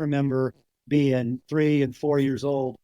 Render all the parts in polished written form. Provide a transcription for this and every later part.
remember being 3 and 4 years old.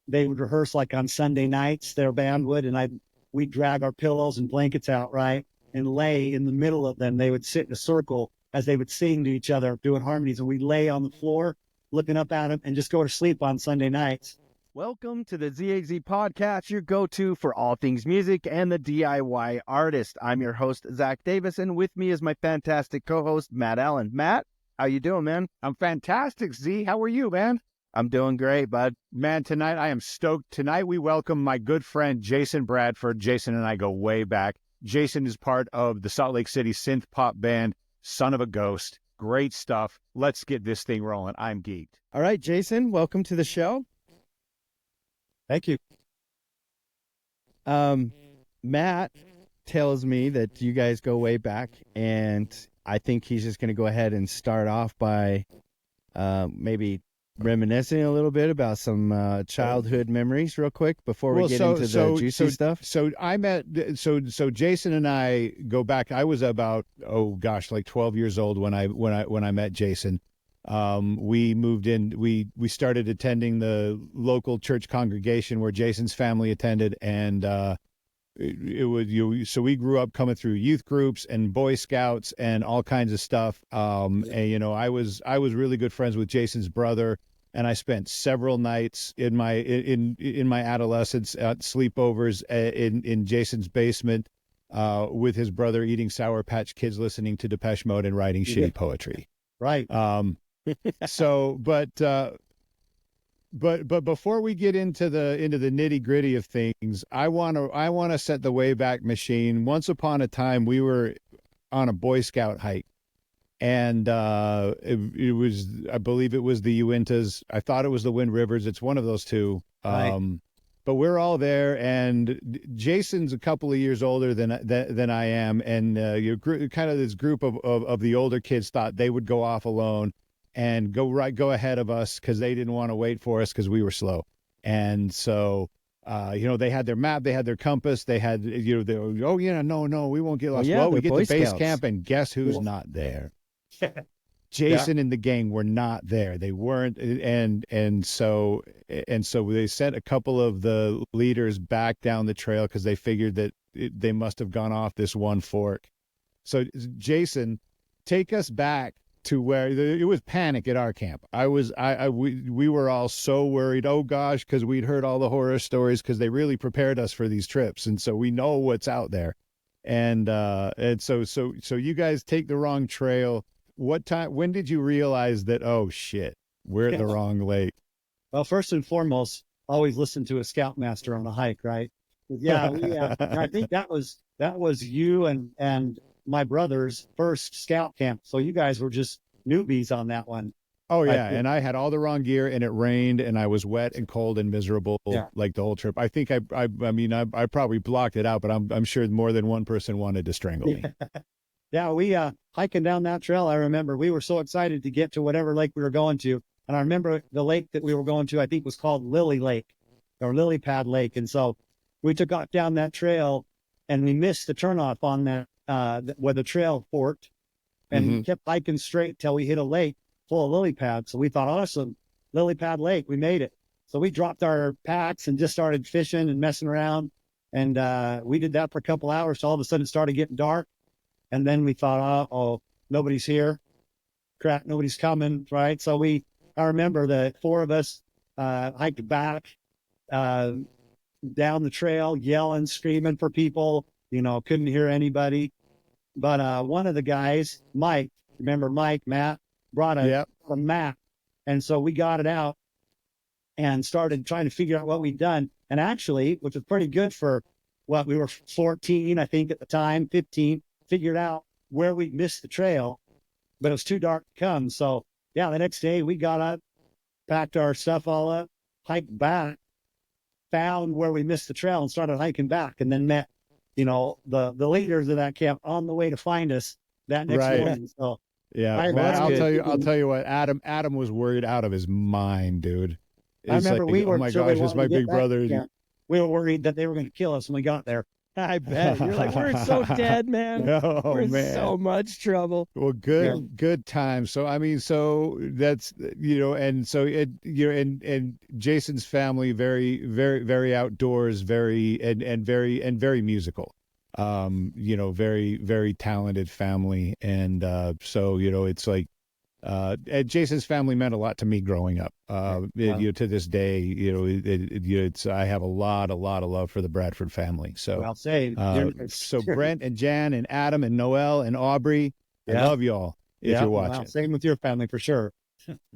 They would rehearse like on Sunday nights, their band would, and we'd drag our pillows and blankets out, right? And lay in the middle of them. They would sit in a circle as they would sing to each other, doing harmonies, and we'd lay on the floor, looking up at them and just go to sleep on Sunday nights. Welcome to the ZHZ Podcast, your go-to for all things music and the DIY artist. I'm your host, Zach Davis, and with me is my fantastic co-host, Matt Allen. Matt, how you doing, man? I'm fantastic, Z. How are you, man? I'm doing great, bud. Man, tonight I am stoked. Tonight we welcome my good friend, Jason Bradford. Jason and I go way back. Jason is part of the Salt Lake City synth pop band, Son of a Ghost. Great stuff. Let's get this thing rolling. I'm geeked. All right, Jason, welcome to the show. Thank you. Matt tells me that you guys go way back, and I think he's just going to go ahead and start off by maybe reminiscing a little bit about some childhood memories real quick before we get into the juicy stuff. So Jason and I go back. I was about, like 12 years old when I met Jason. We moved in, we started attending the local church congregation where Jason's family attended. And, so we grew up coming through youth groups and Boy Scouts and all kinds of stuff. And, I was really good friends with Jason's brother, and I spent several nights in my adolescence at sleepovers in Jason's basement, with his brother, eating Sour Patch Kids, listening to Depeche Mode and writing shitty poetry. Right. But before we get into the nitty gritty of things, I want to set the Wayback Machine. Once upon a time, we were on a Boy Scout hike, and it was, I believe it was the Uintas. I thought it was the Wind Rivers. It's one of those two. Right. But we're all there, and Jason's a couple of years older than I am, and kind of this group of the older kids thought they would go off alone and go ahead of us because they didn't want to wait for us because we were slow. And so, they had their map, they had their compass, they had, we won't get lost. Well, we get to base camp, and guess who's not there? Jason and the gang were not there. They weren't. And so they sent a couple of the leaders back down the trail because they figured that they must have gone off this one fork. So Jason, take us back to where it was panic at our camp. We were all so worried. Oh gosh, because we'd heard all the horror stories because they really prepared us for these trips, and so we know what's out there. And so you guys take the wrong trail. When did you realize that, oh shit, we're at the wrong lake? Well, first and foremost, always listen to a scoutmaster on a hike, right? Yeah, I think that was you and my brother's first scout camp. So you guys were just newbies on that one. Oh yeah, and I had all the wrong gear, and it rained, and I was wet and cold and miserable like the whole trip. I think I probably blocked it out, but I'm sure more than one person wanted to strangle me. Yeah, we hiking down that trail. I remember we were so excited to get to whatever lake we were going to, and I remember the lake that we were going to, I think was called Lily Lake or Lily Pad Lake, and so we took off down that trail, and we missed the turnoff on that where the trail forked, and we kept hiking straight till we hit a lake full of lily pads. So we thought, awesome, Lily Pad Lake, we made it. So we dropped our packs and just started fishing and messing around, and we did that for a couple hours. So all of a sudden it started getting dark, and then we thought, oh, nobody's here, crap, nobody's coming, right? So I remember the four of us hiked back down the trail, yelling, screaming for people, couldn't hear anybody. But one of the guys, Mike, remember Mike, Matt, brought a map. And so we got it out and started trying to figure out what we'd done. And actually, which was pretty good for what we were 14, I think at the time, 15, figured out where we missed the trail, but it was too dark to come. So yeah, the next day we got up, packed our stuff all up, hiked back, found where we missed the trail and started hiking back, and then met the leaders of that camp on the way to find us that next morning. So yeah, man, I'll tell you what, Adam was worried out of his mind, dude. I remember we were, oh my gosh, it's my big brother. We were worried that they were going to kill us when we got there. I bet. You're like, we're so dead, man. Oh We're in man. so much trouble. Well, good times. So I mean, so that's and so and Jason's family very outdoors, very musical. Very talented family, and so it's like and Jason's family meant a lot to me growing up. To this day, it's I have a lot of love for the Bradford family. So Well, say, so Brent and Jan and Adam and Noel and Aubrey, I love y'all if you're watching. Well, same with your family for sure.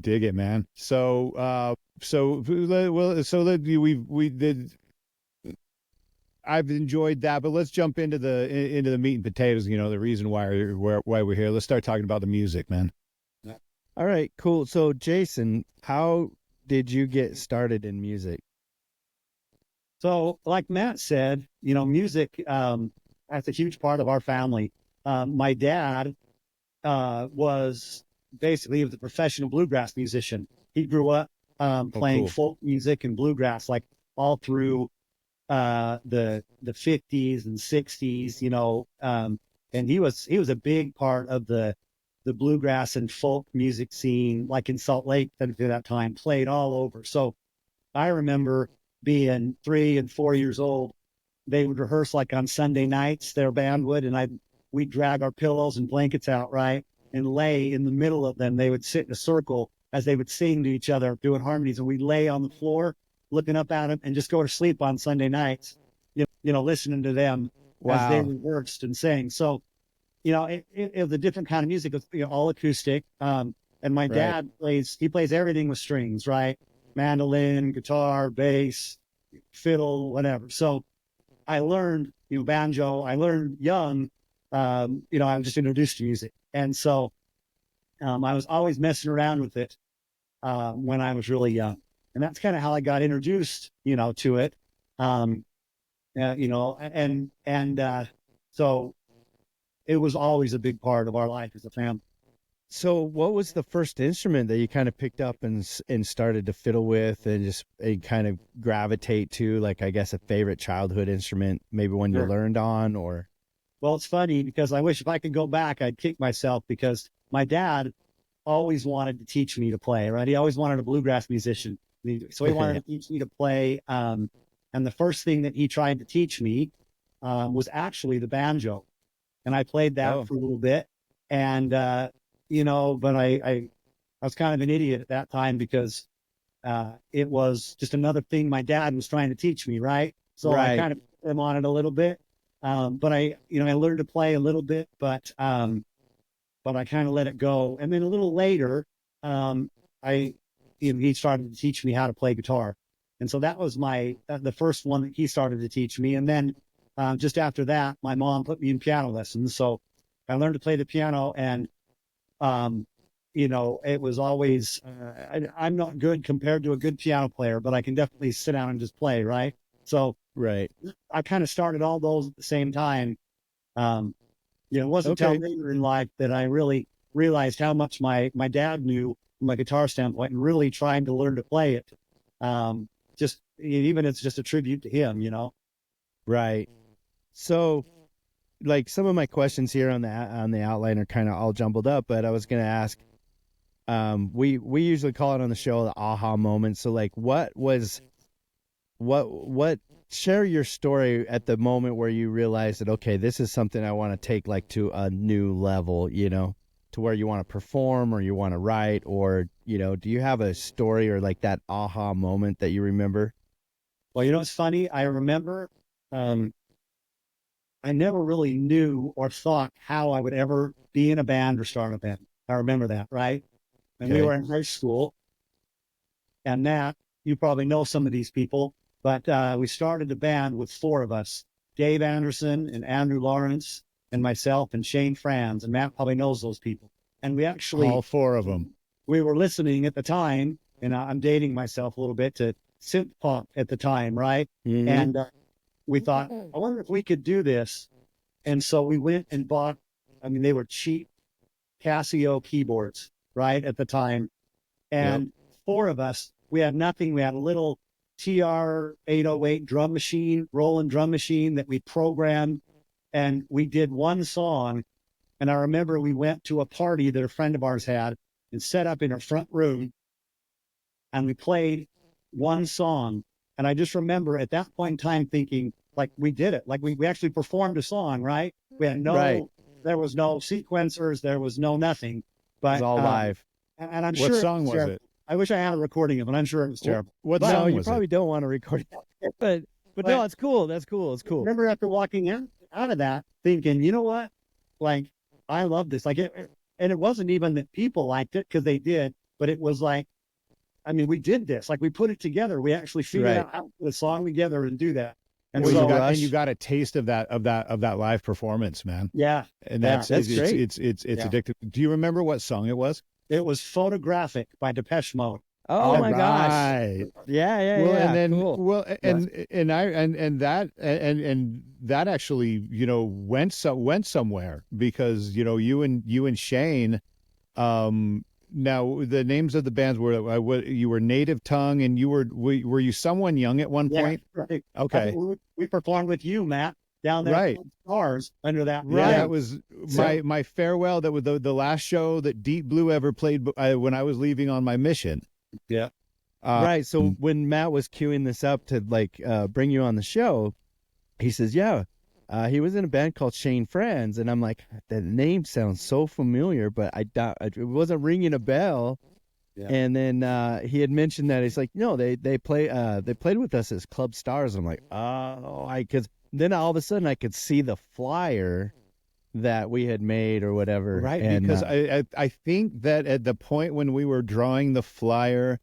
Dig it, man. So we did. I've enjoyed that, but let's jump into the meat and potatoes. The reason why we're here. Let's start talking about the music, man. All right, cool. So, Jason, how did you get started in music? So, like Matt said, music, that's a huge part of our family. My dad was he was a professional bluegrass musician. He grew up playing folk music and bluegrass, like all through the 50s and 60s, and he was a big part of the bluegrass and folk music scene, like in Salt Lake at that time, played all over. So I remember being 3 and 4 years old. They would rehearse like on Sunday nights, their band would, and we'd drag our pillows and blankets out, right, and lay in the middle of them. They would sit in a circle as they would sing to each other, doing harmonies, and we'd lay on the floor looking up at them and just go to sleep on Sunday nights, listening to them as they rehearsed and sang. So, it was a different kind of music. It was, all acoustic. And my dad plays everything with strings, right? Mandolin, guitar, bass, fiddle, whatever. So I learned, banjo. I learned young. I was just introduced to music. And so I was always messing around with it when I was really young. And that's kind of how I got introduced, to it. So it was always a big part of our life as a family. So what was the first instrument that you kind of picked up and started to fiddle with and just kind of gravitate to, like, I guess, a favorite childhood instrument, maybe one you learned on? Or? Well, it's funny because I wish if I could go back, I'd kick myself, because my dad always wanted to teach me to play, right? He always wanted a bluegrass musician. So he wanted to teach me to play. And the first thing that he tried to teach me was actually the banjo. And I played that for a little bit. And, but I was kind of an idiot at that time because it was just another thing my dad was trying to teach me, right? So I kind of put him on it a little bit. But I learned to play a little bit, but I kind of let it go. And then a little later, he started to teach me how to play guitar. And so that was the first one that he started to teach me. And then just after that, my mom put me in piano lessons. So I learned to play the piano, and, it was always, I'm not good compared to a good piano player, but I can definitely sit down and just play. Right. So I kind of started all those at the same time. It wasn't until later in life that I really realized how much my dad knew from a guitar standpoint and really trying to learn to play it. It's just a tribute to him, Right. So, like, some of my questions here on the outline are kind of all jumbled up, but I was going to ask, we usually call it on the show the aha moment. So, like, what share your story at the moment where you realized that, okay, this is something I want to take, like, to a new level, to where you want to perform or you want to write, or, do you have a story or like that aha moment that you remember? Well, it's funny. I remember, I never really knew or thought how I would ever be in a band or start a band. I remember that, right? And we were in high school, and Matt, you probably know some of these people, but we started a band with 4 of us: Dave Anderson and Andrew Lawrence and myself and Shane Franz, and Matt probably knows those people. And we actually, all 4 of them, we were listening at the time, and I'm dating myself a little bit, to synth pop at the time, right? Mm-hmm. And we thought, I wonder if we could do this. And so we went and bought, they were cheap Casio keyboards, right, at the time. And 4 of us, we had nothing. We had a little TR-808 drum machine, Roland drum machine that we programmed, and we did one song. And I remember we went to a party that a friend of ours had and set up in our front room, and we played one song. And I just remember at that point in time thinking, like, we did it. Like, we actually performed a song, right? We had there was no sequencers, there was no nothing. But It's all live. and I'm What sure song was it? I wish I had a recording of it. I'm sure it was terrible. What No, song you was probably it? don't want to record it. But no, it's cool. That's cool. It's I cool. remember after walking out of that thinking, you know what? Like, I love this. Like, and it wasn't even that people liked it, because they did, but it was like, I mean, we did this. Like, we put it together. We actually figured out how to put a song together and do that. And Well, so, you got a taste of that live performance, man. yeah, And that's that's great. It's addictive. Do you remember what song it was? it was Photographic by Depeche Mode. Oh my gosh. Right. Yeah. Well, yeah. and then Cool. and that actually, you know, went somewhere, because, you know, you and Shane, now the names of the bands were you were Native Tongue, and were you Someone Young at one point? Yeah, right. Okay. We performed with you, Matt, down there. Right. Stars under that. Yeah, that was my farewell. That was the last show that Deep Blue ever played when I was leaving on my mission. Yeah. Right. So when Matt was queuing this up to bring you on the show, he says, yeah, he was in a band called Shane Franz. And I'm like, that name sounds so familiar, but it wasn't ringing a bell. Yeah. And then he had mentioned that. He's like, no, they played with us as Club Stars. I'm like, because then all of a sudden I could see the flyer that we had made or whatever. Right. And, because I think that at the point when we were drawing the flyer,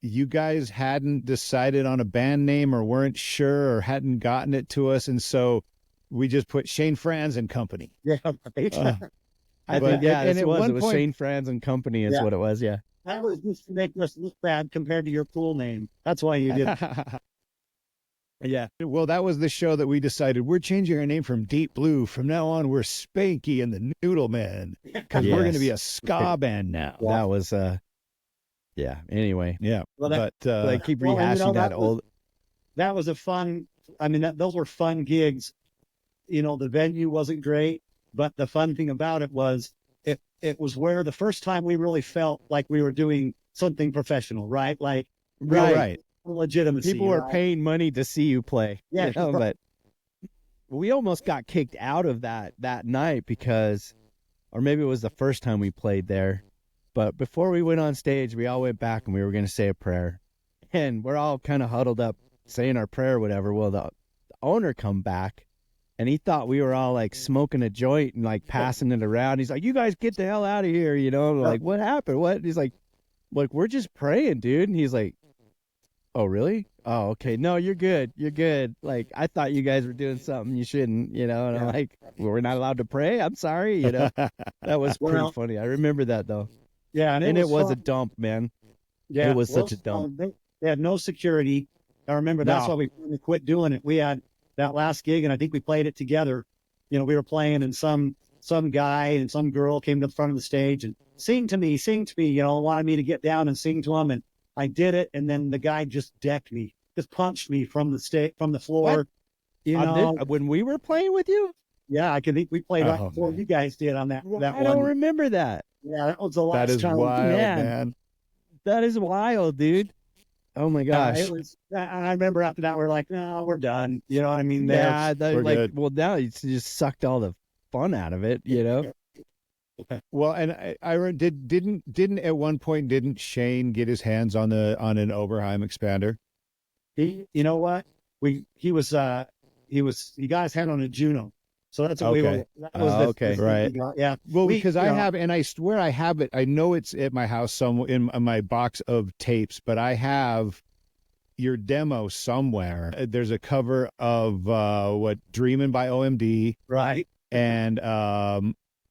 you guys hadn't decided on a band name, or weren't sure, or hadn't gotten it to us. And so we just put Shane Franz and Company. Yeah. I think, it was Shane Franz and Company is what it was. Yeah. That was just to make us look bad compared to your cool name. That's why you did it. Yeah. Well, that was the show that we decided we're changing our name from Deep Blue. From now on, we're Spanky and the Noodle Men, because we're going to be a ska band now. Yeah. That was, anyway. Yeah. Well, I keep rehashing that old. That was a fun, I mean, those were fun gigs. You know, the venue wasn't great, but the fun thing about it was it was where the first time we really felt like we were doing something professional, right? Like, right. Legitimacy. People were paying money to see you play. Yeah. You know, but we almost got kicked out of that night because, or maybe it was the first time we played there. But before we went on stage, we all went back and we were going to say a prayer. And we're all kind of huddled up saying our prayer or whatever. Well, the owner come back and he thought we were all like smoking a joint and like passing it around. He's like, you guys get the hell out of here. You know, like, what happened? What? He's like, we're just praying, dude. And he's like, oh, really? Oh, okay. No, you're good. You're good. Like, I thought you guys were doing something you shouldn't, you know? And I'm like, well, we're not allowed to pray? I'm sorry, you know? That was pretty funny. I remember that, though. Yeah. And it was a dump, man. Yeah. It was such a dump. They had no security. I remember that's why we quit doing it. We had that last gig, and I think we played it together. You know, we were playing, and some guy and some girl came to the front of the stage and sing to me, you know, wanted me to get down and sing to him. And I did it, and then the guy just decked me, just punched me from the floor. What? You know, when we were playing with you? Yeah, I think we played right before you guys did on that one. I don't remember that. Yeah, that was the last time. That is wild, man. That is wild, dude. Oh my gosh. I remember after that, we're like, no, we're done. You know what I mean? Yeah, we're like, good. well, now it's just sucked all the fun out of it, you know? Well, and I didn't at one point, didn't Shane get his hands on an Oberheim expander? You know what? He got his hand on a Juno. So that's what we were. That was right. Yeah. Well, because I have, and I swear I have it. I know it's at my house somewhere in my box of tapes, but I have your demo somewhere. There's a cover of Dreamin' by OMD, right, and a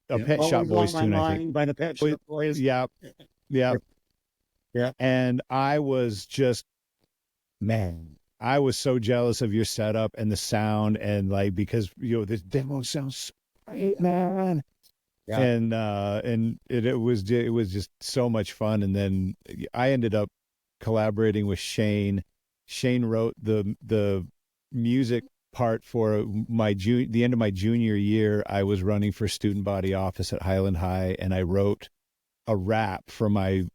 Pet Shop Boys tune, I think. By the Pet Shop Boys. Yeah. And I was just, man, I was so jealous of your setup and the sound, and like, because, you know, this demo sounds great, man. Yeah. And it was just so much fun. And then I ended up collaborating with Shane Shane wrote the music part for the end of my junior year. I was running for student body office at Highland High, and I wrote a rap for my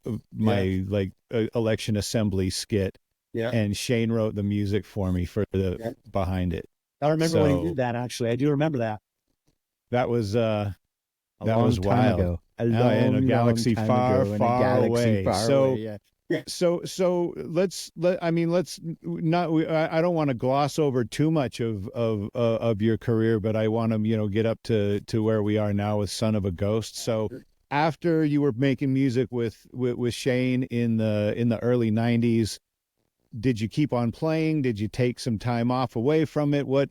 election assembly skit. Yeah. And Shane wrote the music for me for the behind it. I remember when he did that. Actually, I do remember that. That was a long time wild. ago. In a galaxy far away. So let's not. I don't want to gloss over too much of your career, but I want to get up to where we are now with Son of a Ghost. So after you were making music with Shane in the early '90s, did you keep on playing? Did you take some time off away from it? What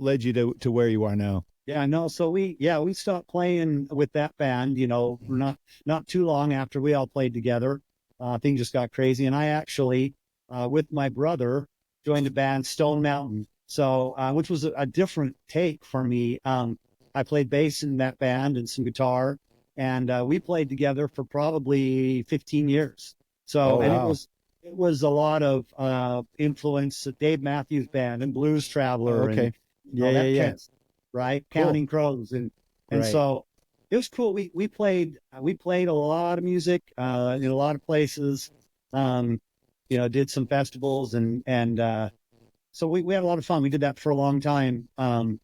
led you to where you are now? Yeah, no. So we stopped playing with that band, not too long after we all played together. Things just got crazy. And I actually, with my brother, joined the band Stone Mountain. So, which was a different take for me. I played bass in that band and some guitar, and we played together for probably 15 years. So, it was a lot of influence. Dave Matthews Band and Blues Traveler. Okay. And, right. Cool. Counting Crows. And so it was cool. We played a lot of music, in a lot of places, did some festivals and so we had a lot of fun. We did that for a long time. And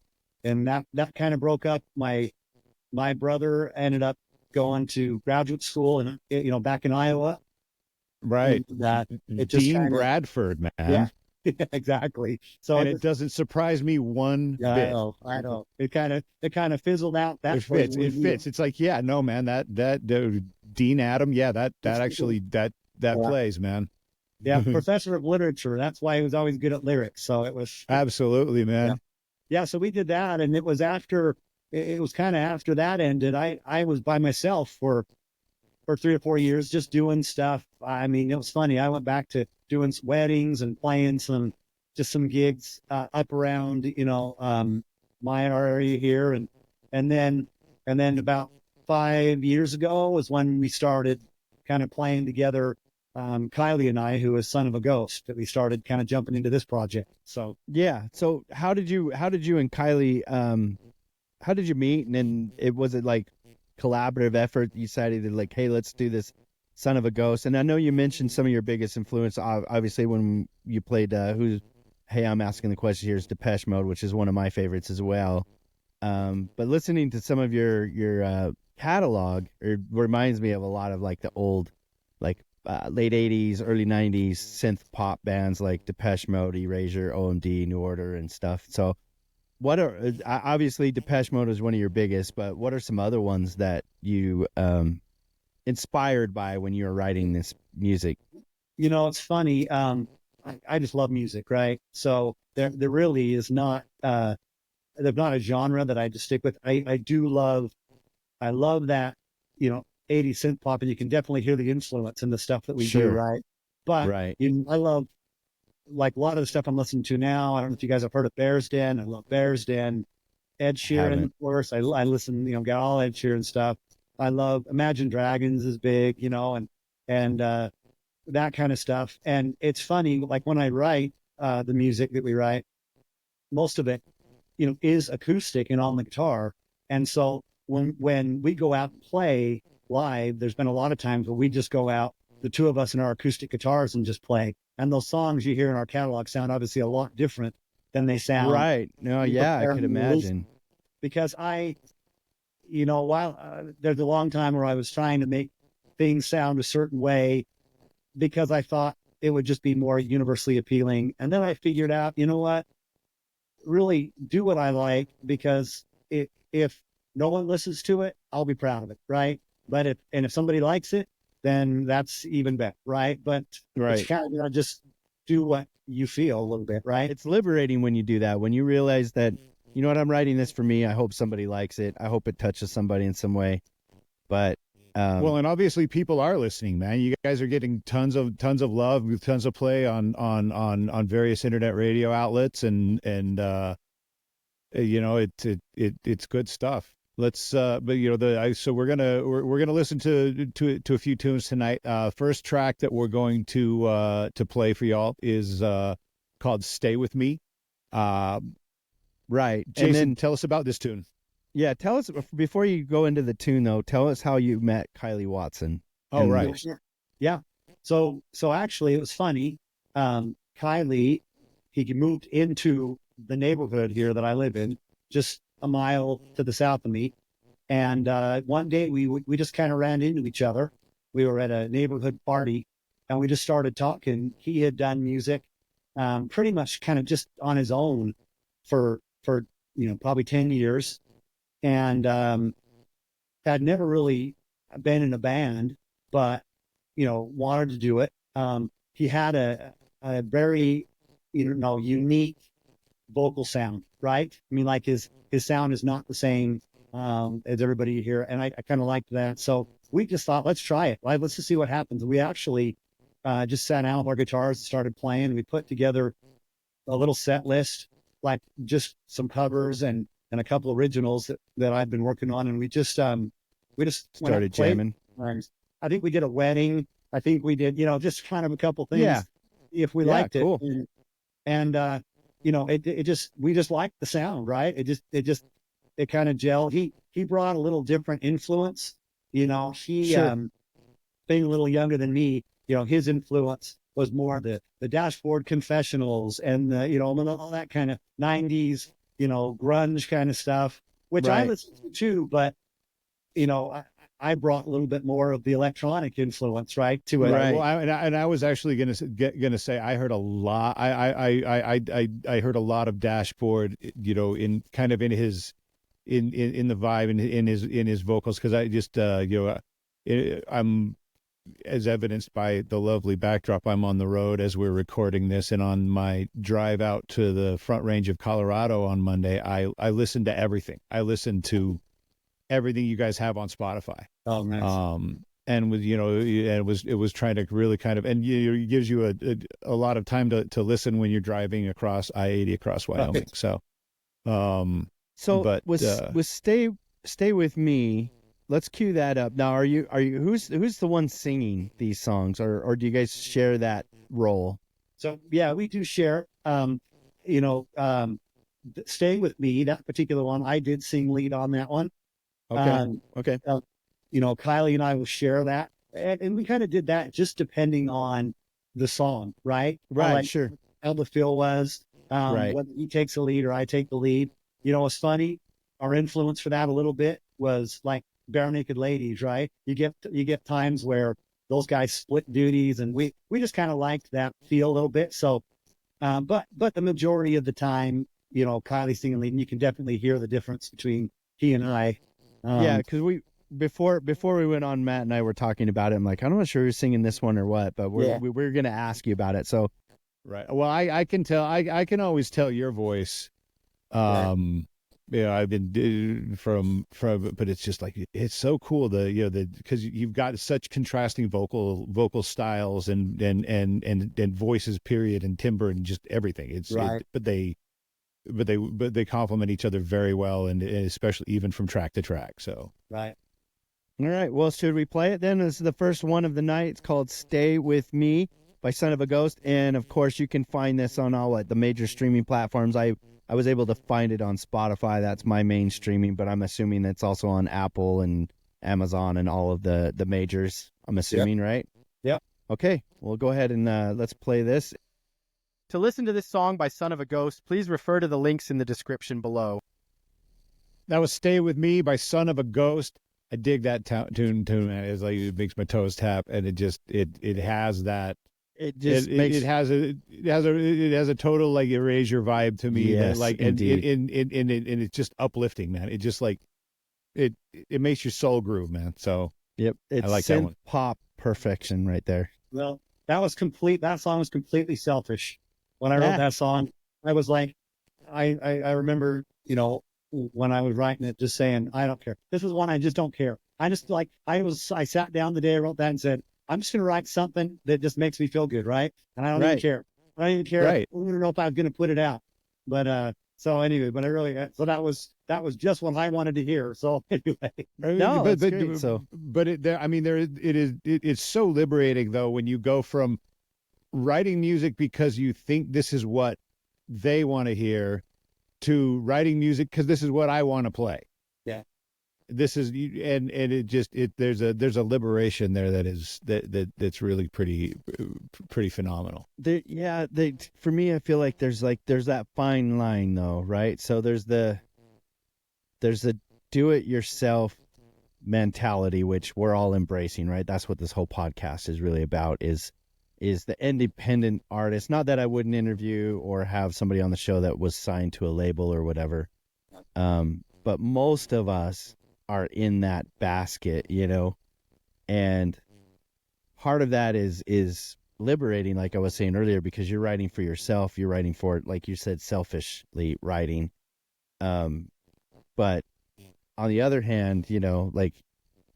that kind of broke up. My brother ended up going to graduate school and, back in Iowa. Right. That it just Dean Bradford, man. Yeah. Exactly. So it doesn't surprise me one bit. I know. It kind of fizzled out. It fits. It's like, yeah, no, man, that Dean Adam, yeah, that actually plays, man. Yeah, professor of literature. That's why he was always good at lyrics. So it was absolutely, man. Yeah. So we did that, and it was kind of after that ended. I was by myself for 3 or 4 years, just doing stuff. I mean, it was funny. I went back to doing some weddings and playing some gigs up around, my area here. And then about 5 years ago was when we started kind of playing together. Kylee and I, who is Son of a Ghost, that we started kind of jumping into this project. So, yeah. So how did you and Kylee, how did you meet? And then was it like collaborative effort? You decided to like, hey, let's do this Son of a Ghost. And I know you mentioned some of your biggest influence, obviously, when you played hey, I'm asking the question here, is Depeche Mode, which is one of my favorites as well. But listening to some of your catalog, it reminds me of a lot of like the old, like late 80s, early 90s synth pop bands like Depeche Mode, Erasure, OMD, New Order, and stuff. So what are, obviously Depeche Mode is one of your biggest, but what are some other ones that you inspired by when you were writing this music? It's funny. I just love music, right? So there really is not there's not a genre that I just stick with. I love that 80s synth pop, and you can definitely hear the influence in the stuff that we do, right? But I love, like, a lot of the stuff I'm listening to now. I don't know if you guys have heard of Bears Den. I love Bears Den. Ed Sheeran, of course. I listen, got all Ed Sheeran stuff. I love Imagine Dragons is big, and that kind of stuff. And it's funny, like when I write the music that we write, most of it, is acoustic and on the guitar. And so when we go out and play live, there's been a lot of times where we just go out, the two of us and our acoustic guitars, and just play. And those songs you hear in our catalog sound obviously a lot different than they sound. Right. No, yeah, I could imagine. Because while there's a long time where I was trying to make things sound a certain way because I thought it would just be more universally appealing. And then I figured out, you know what, really do what I like, because if no one listens to it, I'll be proud of it, right? But if somebody likes it, then that's even better, right? But it's kind of just do what you feel a little bit, right? It's liberating when you do that, when you realize that, you know what, I'm writing this for me. I hope somebody likes it. I hope it touches somebody in some way. But well, and obviously people are listening, man. You guys are getting tons of love, tons of play on various internet radio outlets, and it's good stuff. let's but so we're gonna listen to a few tunes tonight. First track that we're going to play for y'all is called "Stay With Me." Right. Jason, And then, tell us about this tune. yeah, tell us, before you go into the tune, though, tell us how you met Kylee Watson. Oh, And- right. Yeah. So actually it was funny. Kylee, he moved into the neighborhood here that I live in, just a mile to the south of me. And one day we just kind of ran into each other. We were at a neighborhood party and we just started talking. He had done music pretty much kind of just on his own for probably 10 years, and had never really been in a band, but wanted to do it. He had a very unique vocal sound, right? I mean, like his sound is not the same as everybody here, and I kind of liked that. So we just thought, let's try it. Let's just see what happens. We actually just sat down with our guitars and started playing. We put together a little set list, like just some covers and a couple originals that I've been working on, and we just Started jamming. I think we did a wedding. I think we did, just kind of a couple things. Yeah. If we Yeah, liked cool. it, and we just liked the sound, right? It kind of gelled. He brought a little different influence. He Sure. being a little younger than me, his influence was more the Dashboard Confessionals and all that kind of 90s, grunge kind of stuff, which I Right. listened to too, but I brought a little bit more of the electronic influence, right, to it. Right. Well, I was actually gonna say I heard a lot. I heard a lot of Dashboard, in kind of in his in the vibe in his vocals, because I just I'm, as evidenced by the lovely backdrop, I'm on the road as we're recording this, and on my drive out to the Front Range of Colorado on Monday, I listened to everything. I listened to everything you guys have on Spotify. Oh, nice. And with it was trying to really kind of, and it gives you a lot of time to listen when you're driving across I-80 across Wyoming. Right. So So but, was Stay With Me. Let's cue that up. Now, are you who's the one singing these songs, or do you guys share that role? So yeah, we do share. Stay With Me, that particular one, I did sing lead on that one. Okay. Okay. Kylee and I will share that, and we kind of did that just depending on the song, right? Right. Like Sure. how the feel was, Right. whether he takes the lead or I take the lead. It's funny. Our influence for that a little bit was like Bare Naked Ladies, right? You get times where those guys split duties, and we just kind of liked that feel a little bit. So, but the majority of the time, Kylie singing lead, and you can definitely hear the difference between he and I. Yeah, because before we went on, Matt and I were talking about it. I'm like, I'm not sure who's singing this one or what, but we're gonna ask you about it. So right. Well, I can tell. I can always tell your voice. I've been from, but it's just like, it's so cool because you've got such contrasting vocal styles and voices, period, and timbre and just everything. It's Right. but they complement each other very well, and especially even from track to track. So Right. all right, well, should we play it then? This is the first one of the night. It's called Stay With Me by Son of a Ghost. And of course, you can find this on all the major streaming platforms. I was able to find it on Spotify. That's my main streaming, but I'm assuming it's also on Apple and Amazon and all of the majors. I'm assuming, right? Yep. Okay, we'll go ahead and let's play this. To listen to this song by Son of a Ghost, please refer to the links in the description below. that was "Stay With Me" by Son of a Ghost. I dig that tune, man. It's like, it makes my toes tap, and it has that. It just makes it has a total like Erasure vibe to me. Yes, and indeed. it's just uplifting, man. It just like it makes your soul groove, man. So Yep, it's like that synth one. pop perfection right there. Well, that song was completely selfish. When I wrote Yeah. that song, I was like, I remember, when I was writing it, just saying, I don't care. This is one I just don't care. I just like, I sat down the day I wrote that and said, I'm just going to write something that just makes me feel good. Right. And I don't even Right. care. I don't even care. Right. I don't even know if I was going to put it out, but, So anyway, but I really, so that was just what I wanted to hear. So anyway, No, that's great. It's so liberating though when you go from writing music because you think this is what they want to hear to writing music because this is what I want to play. Yeah. This is there's a liberation there that's really pretty phenomenal. For me, I feel like there's that fine line though, right? So there's the do it yourself mentality, which we're all embracing, right? That's what this whole podcast is really about, is the independent artist. Not that I wouldn't interview or have somebody on the show that was signed to a label or whatever. But most of us are in that basket, and part of that is liberating, like I was saying earlier, because you're writing for yourself. You're writing for, like you said, selfishly writing. But on the other hand, like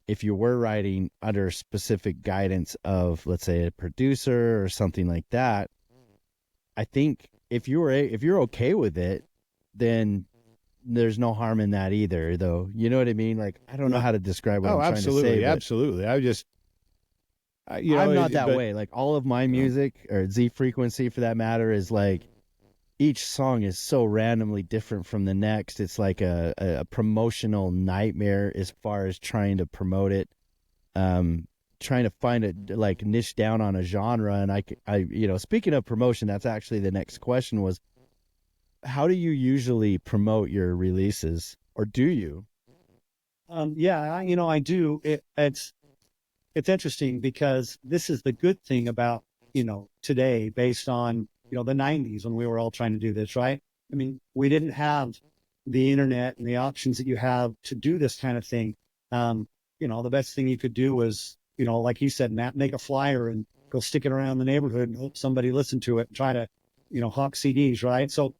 if you were writing under specific guidance of, let's say, a producer or something like that, I think if you're okay with it, then there's no harm in that either, though. You know what I mean? Like, I don't know how to describe what I'm trying to say. Absolutely. I'm not that way. Like, all of my music, or Z Frequency for that matter, is like, each song is so randomly different from the next. It's like a promotional nightmare as far as trying to promote it, trying to find it, like, niche down on a genre. And I speaking of promotion, that's actually the next question was, how do you usually promote your releases, or do you? I do. It's interesting because this is the good thing about, today, based on, the 90s when we were all trying to do this, right? I mean, we didn't have the internet and the options that you have to do this kind of thing. The best thing you could do was, like you said, Matt, make a flyer and go stick it around the neighborhood and hope somebody listened to it and try to, hawk CDs, right? So,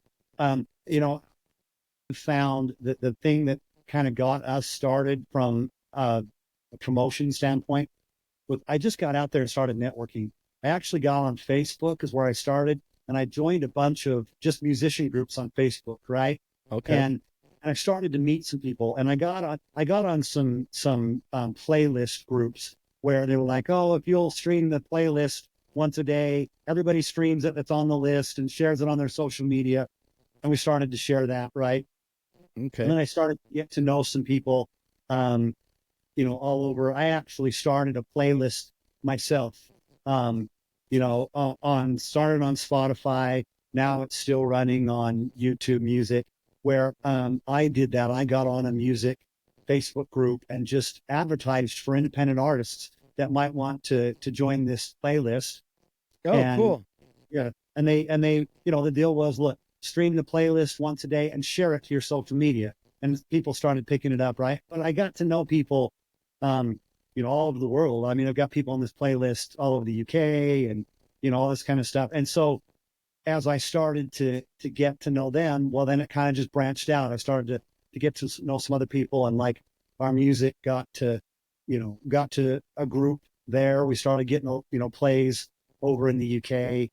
found that the thing that kind of got us started from a promotion standpoint was I just got out there and started networking. I actually got on Facebook is where I started, and I joined a bunch of just musician groups on Facebook, right? Okay. And I started to meet some people, and I got on some playlist groups where they were like, oh, if you'll stream the playlist once a day, everybody streams it that's on the list and shares it on their social media. And we started to share that, right? Okay. And then I started to get to know some people, all over. I actually started a playlist myself, started on Spotify. Now it's still running on YouTube Music, where I did that. I got on a music Facebook group and just advertised for independent artists that might want to join this playlist. Oh, cool. Yeah. And they, the deal was, look, stream the playlist once a day and share it to your social media. And people started picking it up, right? But I got to know people, all over the world. I mean, I've got people on this playlist all over the UK and, all this kind of stuff. And so as I started to get to know them, well, then it kind of just branched out. I started to get to know some other people, and like our music got to a group there. We started getting, plays over in the UK.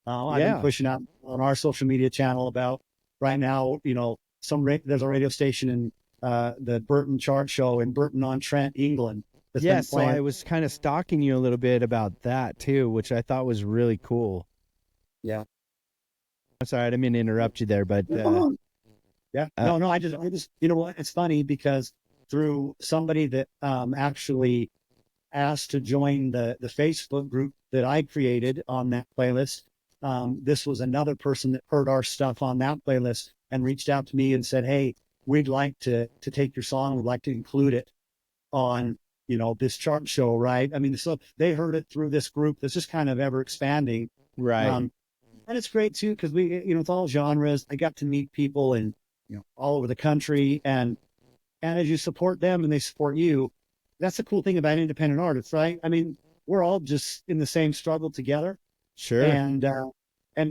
I've been pushing out on our social media channel about right now, there's a radio station in the Burton Chart Show in Burton-on-Trent, England. Yeah, so I was kind of stalking you a little bit about that too, which I thought was really cool. Yeah. I'm sorry, I didn't mean to interrupt you there, but yeah, no, I just, what? It's funny because through somebody that actually asked to join the Facebook group that I created on that playlist. This was another person that heard our stuff on that playlist and reached out to me and said, hey, we'd like to take your song. We'd like to include it on, this chart show, right? I mean, so they heard it through this group that's just kind of ever expanding. Right. And it's great too, because we, it's all genres. I got to meet people in, all over the country, and as you support them and they support you, that's the cool thing about independent artists, right? I mean, we're all just in the same struggle together. Sure. And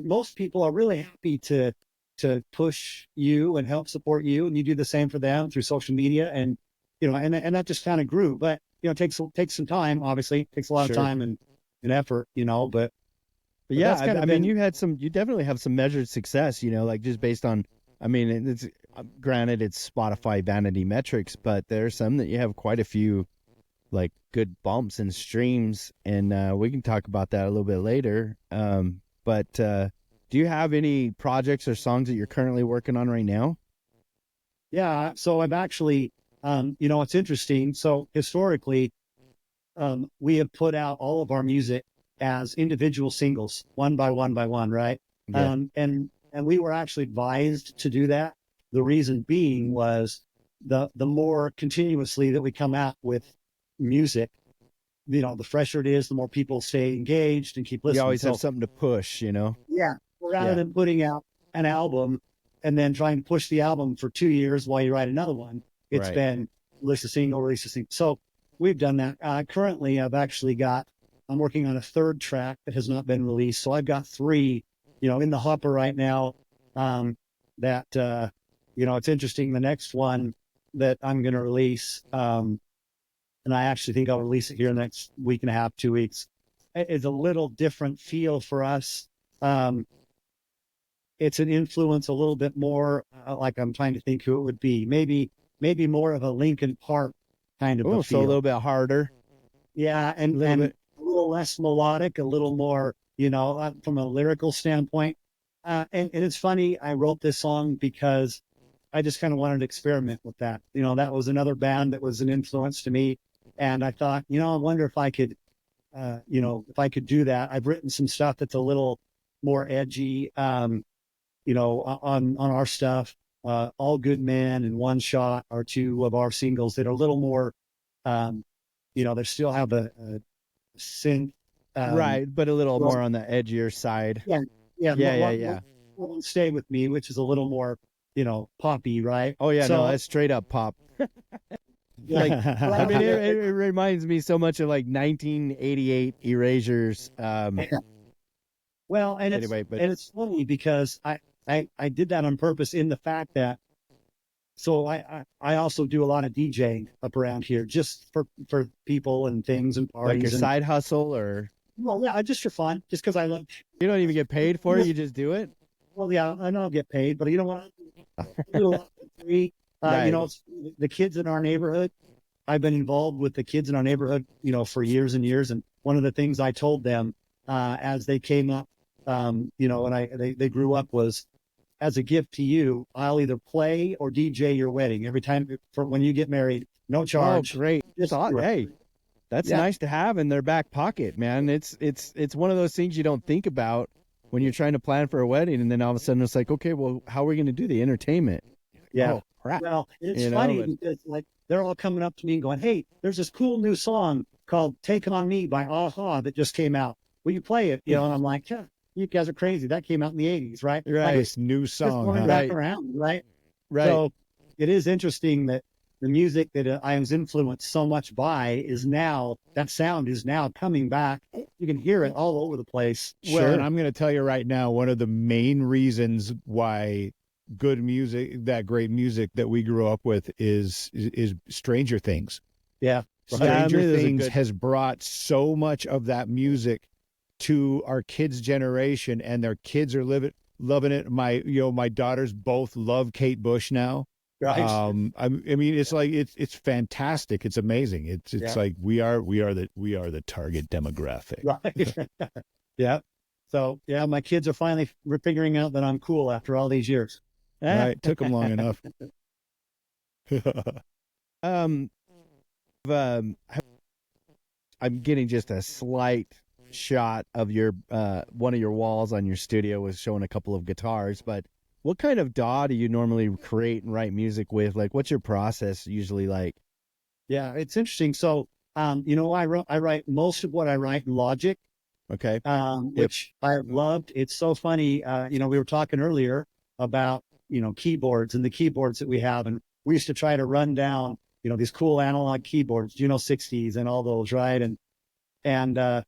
most people are really happy to push you and help support you, and you do the same for them through social media, and and that just kind of grew. But it takes some time. Obviously, it takes a lot of time and effort. But But yeah, that's kind I of mean, been, you definitely have some measured success, like just based on, I mean, it's granted it's Spotify vanity metrics, but there's some that you have quite a few like good bumps and streams, and we can talk about that a little bit later. But do you have any projects or songs that you're currently working on right now? yeah. So I've actually, it's interesting. So historically, we have put out all of our music as individual singles, one by one by one, right? Yeah. And we were actually advised to do that. The reason being was the more continuously that we come out with music, the fresher it is, the more people stay engaged and keep listening. You always So, have something to push, yeah, rather Yeah. than putting out an album and then trying to push the album for 2 years while you write another one, it's Right. been release a single, release a single. So we've done that. Currently, I'm working on a third track that has not been released. So I've got three, in the hopper right now. That, it's interesting. The next one that I'm going to release, and I actually think I'll release it here in the next week and a half, 2 weeks, is a little different feel for us. It's an influence a little bit more, like I'm trying to think who it would be. Maybe more of a Linkin Park kind of Oh, a so a feel. little bit harder. Yeah, and little bit. a little less melodic, a little more, from a lyrical standpoint. And it's funny, I wrote this song because I just kind of wanted to experiment with that. That was another band that was an influence to me. And I thought, I wonder if I could, if I could do that. I've written some stuff that's a little more edgy, on our stuff. All Good Men and One Shot are two of our singles that are a little more, they still have a synth. Right, but a little well, more on the edgier side. Yeah, yeah, Yeah. Stay With Me, which is a little more, poppy, right? Oh yeah, So, no, that's straight up pop. Like, I mean, it reminds me so much of like 1988 Erasures. well, and Anyway, but it's funny because I did that on purpose in the fact that, so I also do a lot of DJing up around here just for people and things and parties. like your and, side hustle, or well, yeah, just for fun, just because I love. you don't even get paid for it, you just do it. Well, yeah, I don't get paid, but you know what? I do a lot for free. Right. It's the kids in our neighborhood. I've been involved with the kids in our neighborhood, for years and years. And one of the things I told them as they came up, and they grew up was, as a gift to you, I'll either play or DJ your wedding every time for when you get married, no charge. Oh, great. Just Thought, do it. hey, that's Yeah. nice to have in their back pocket, man. It's one of those things you don't think about when you're trying to plan for a wedding, and then all of a sudden it's like, okay, well, how are we going to do the entertainment? Yeah. Oh, crap. Well, it's You know, funny but- because like they're all coming up to me and going, "Hey, there's this cool new song called Take On Me by Aha that just came out. Will you play it?" And I'm like, "Yeah, you guys are crazy. That came out in the 80s, right?" Right. This new Just song, going huh? back Right. around, right? Right. So it is interesting that the music that I was influenced so much by that sound is now coming back. You can hear it all over the place. Well, and I'm going to tell you right now, one of the main reasons why good music, that great music that we grew up with, is Stranger Things. Yeah. Stranger Yeah, I mean, there's a Things good- has brought so much of that music to our kids' generation, and their kids are loving it. My daughters both love Kate Bush now. Right. I mean, it's like it's fantastic. It's amazing. It's Yeah. like we are the target demographic. Right. Yeah. So yeah, my kids are finally figuring out that I'm cool after all these years. Right? Took them long enough. Um, I'm getting just a slight shot of your one of your walls on your studio was showing a couple of guitars, but what kind of DAW do you normally create and write music with? Like, what's your process usually like? Yeah, it's interesting. So, I write most of what I write in Logic, Okay. which I have loved. It's so funny. We were talking earlier about, keyboards and the keyboards that we have. And we used to try to run down, these cool analog keyboards, 60s and all those, right? And the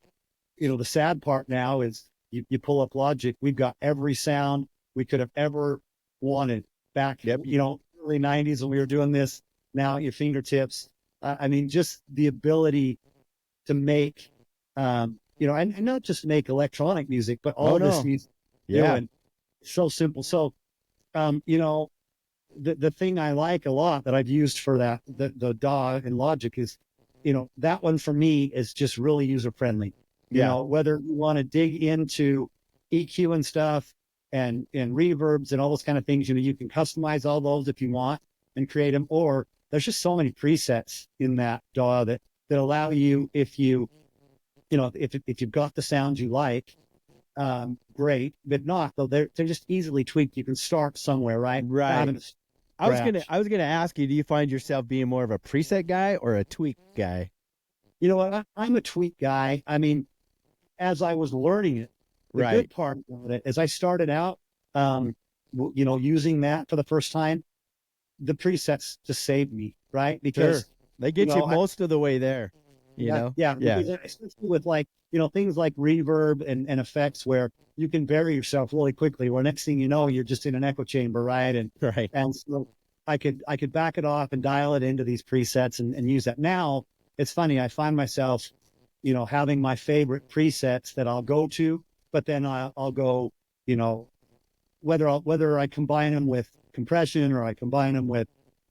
sad part now is you pull up Logic, we've got every sound we could have ever wanted back, early 90s when we were doing this, now at your fingertips. I mean, just the ability to make and not just make electronic music, but all this music. Yeah. So simple. So, the thing I like a lot that I've used for that, the DAW and Logic is, that one for me is just really user friendly. Whether you want to dig into EQ and stuff and reverbs and all those kind of things, you can customize all those if you want and create them, or there's just so many presets in that DAW that allow you, if you've got the sounds you like, great, but not, though they're just easily tweaked. You can start somewhere, right? I was gonna ask you, do you find yourself being more of a preset guy or a tweak guy? You know what? I'm a tweak guy. I mean, as I was learning it, the good part about it, as I started out, using that for the first time, the presets just saved me, right? Because they get you most of the way there. Especially with things like reverb and effects, where you can vary yourself really quickly, where next thing you know, you're just in an echo chamber, right? And so I could back it off and dial it into these presets and use that. Now it's funny, I find myself having my favorite presets that I'll go to, but then I'll go, whether I combine them with compression or I combine them with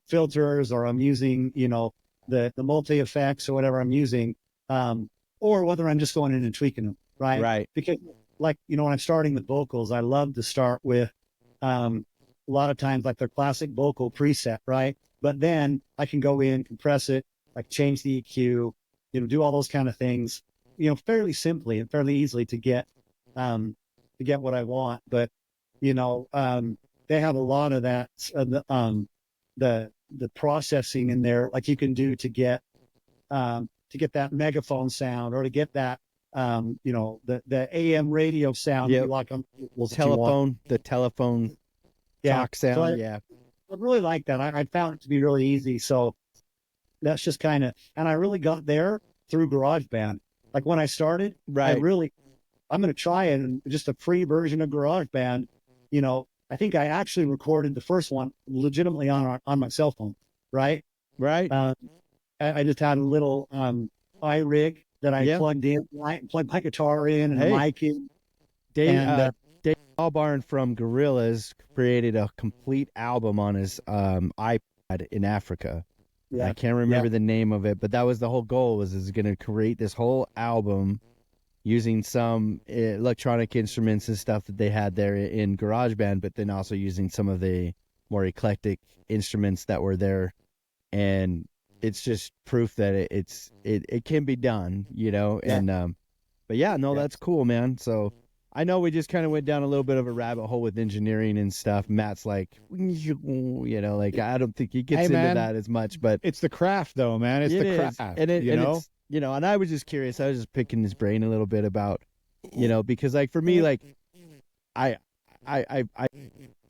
filters, or I'm using the multi effects or whatever I'm using, or whether I'm just going in and tweaking them, right? Because when I'm starting with vocals, I love to start with a lot of times like their classic vocal preset, right? But then I can go in, compress it, like change the EQ, do all those kind of things, fairly simply and fairly easily to get what I want. But they have a lot of that, the processing in there, like you can do to get that megaphone sound, or to get that the AM radio sound. Like the telephone talk sound. So I really like that. I found it to be really easy. So that's just kind of, and I really got there through GarageBand. Like when I started, I'm going to try it in just a free version of GarageBand. I think I actually recorded the first one legitimately on my cell phone. Right. I just had a little iRig that I plugged in, plugged my guitar in and a mic in. Dave Albarn from Gorillaz created a complete album on his iPad in Africa. I can't remember the name of it, but that was the whole goal, was going to create this whole album using some electronic instruments and stuff that they had there in GarageBand, but then also using some of the more eclectic instruments that were there. And it's just proof that it can be done, and that's cool, man. So I know we just kind of went down a little bit of a rabbit hole with engineering and stuff. Matt's like, I don't think he gets into that as much, but it's the craft though, man. It's the craft, and I was just curious. I was just picking his brain a little bit about, because like for me, like I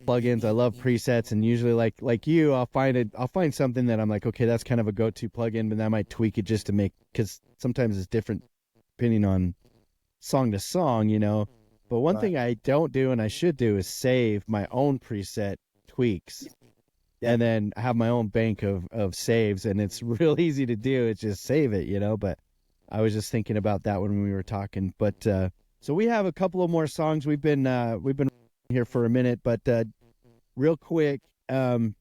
plugins, I love presets, and usually like you, I'll find something that I'm like, okay, that's kind of a go-to plugin, but I might tweak it just to make, because sometimes it's different depending on song to song, But one thing I don't do and I should do is save my own preset tweaks, and then have my own bank of saves, and it's real easy to do. It's just save it, But I was just thinking about that when we were talking. But so we have a couple of more songs. We've been here for a minute, but real quick, do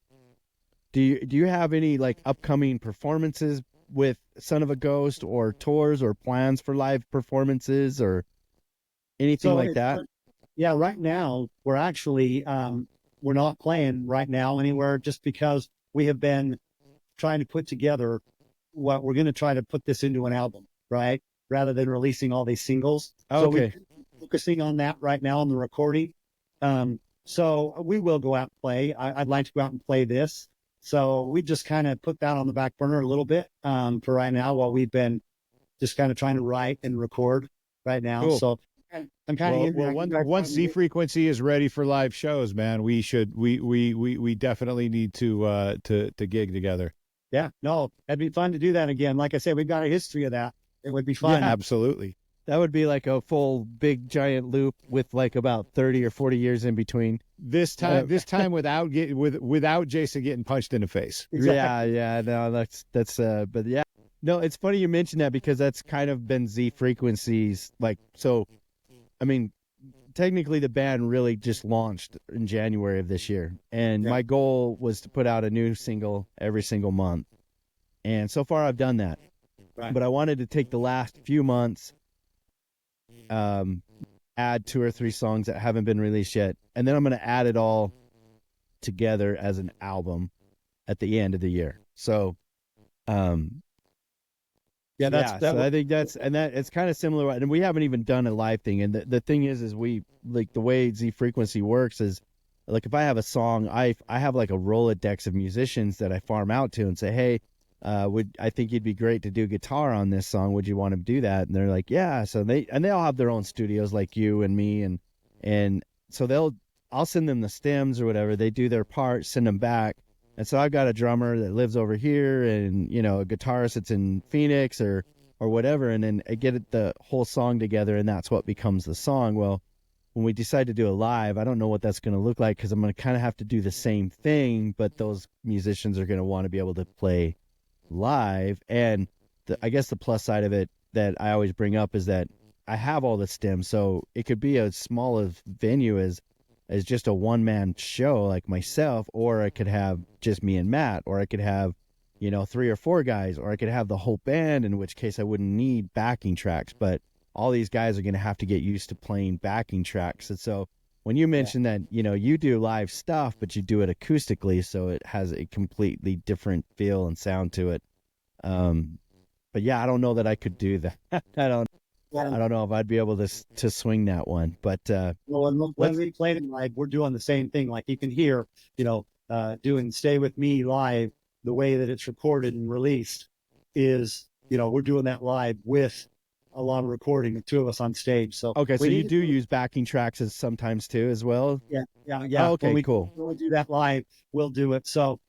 you have any like upcoming performances with Son of a Ghost, or tours or plans for live performances or anything like that? Yeah, right now we're actually we're not playing right now anywhere, just because we have been trying to put together what we're going to try to put this into an album, right? Rather than releasing all these singles. Okay. So we're focusing on that right now on the recording. So we will go out and play. I'd like to go out and play this. So we just kind of put that on the back burner a little bit for right now, while we've been just kind of trying to write and record right now. Cool. So I'm kind of once Z Frequency is ready for live shows, man, we definitely need to gig together. Yeah, no, it'd be fun to do that again. Like I said, we've got a history of that. It would be fun. Yeah, absolutely. That would be like a full big giant loop with like about 30 or 40 years in between. This time without Jason getting punched in the face. Exactly. Yeah, no, that's but yeah, No, it's funny you mentioned that because that's kind of been Z Frequency's, like, so, I mean, technically the band really just launched in January of this year. And my goal was to put out a new single every single month. And so far I've done that. Right. But I wanted to take the last few months, add 2 or 3 songs that haven't been released yet. And then I'm going to add it all together as an album at the end of the year. So, so I think it's kind of similar. And we haven't even done a live thing. And the thing is we, like, the way Z Frequency works is, like, if I have a song, I have like a Rolodex of musicians that I farm out to and say, hey, I think you'd be great to do guitar on this song. Would you want to do that? And they're like, yeah. So they all have their own studios, like you and me. And so I'll send them the stems or whatever. They do their part, send them back. And so I've got a drummer that lives over here and, you know, a guitarist that's in Phoenix or whatever. And then I get the whole song together, and that's what becomes the song. Well, when we decide to do a live, I don't know what that's going to look like, because I'm going to kind of have to do the same thing, but those musicians are going to want to be able to play live. And I guess the plus side of it that I always bring up is that I have all the stems. So it could be as small a venue as just a one-man show like myself, or I could have just me and Matt, or I could have, you know, 3 or 4 guys, or I could have the whole band, in which case I wouldn't need backing tracks. But all these guys are going to have to get used to playing backing tracks. And so when you mentioned that, you know, you do live stuff, but you do it acoustically, so it has a completely different feel and sound to it. But yeah, I don't know that I could do that. I don't know if I'd be able to swing that one. But when we played it live, we're doing the same thing. Like, you can hear, you know, doing "Stay With Me" live, the way that it's recorded and released is, you know, we're doing that live with a lot of recording, the 2 of us on stage. So okay, so you do use backing tracks sometimes too, as well. Yeah. Oh, okay, cool. When we do that live, we'll do it. So,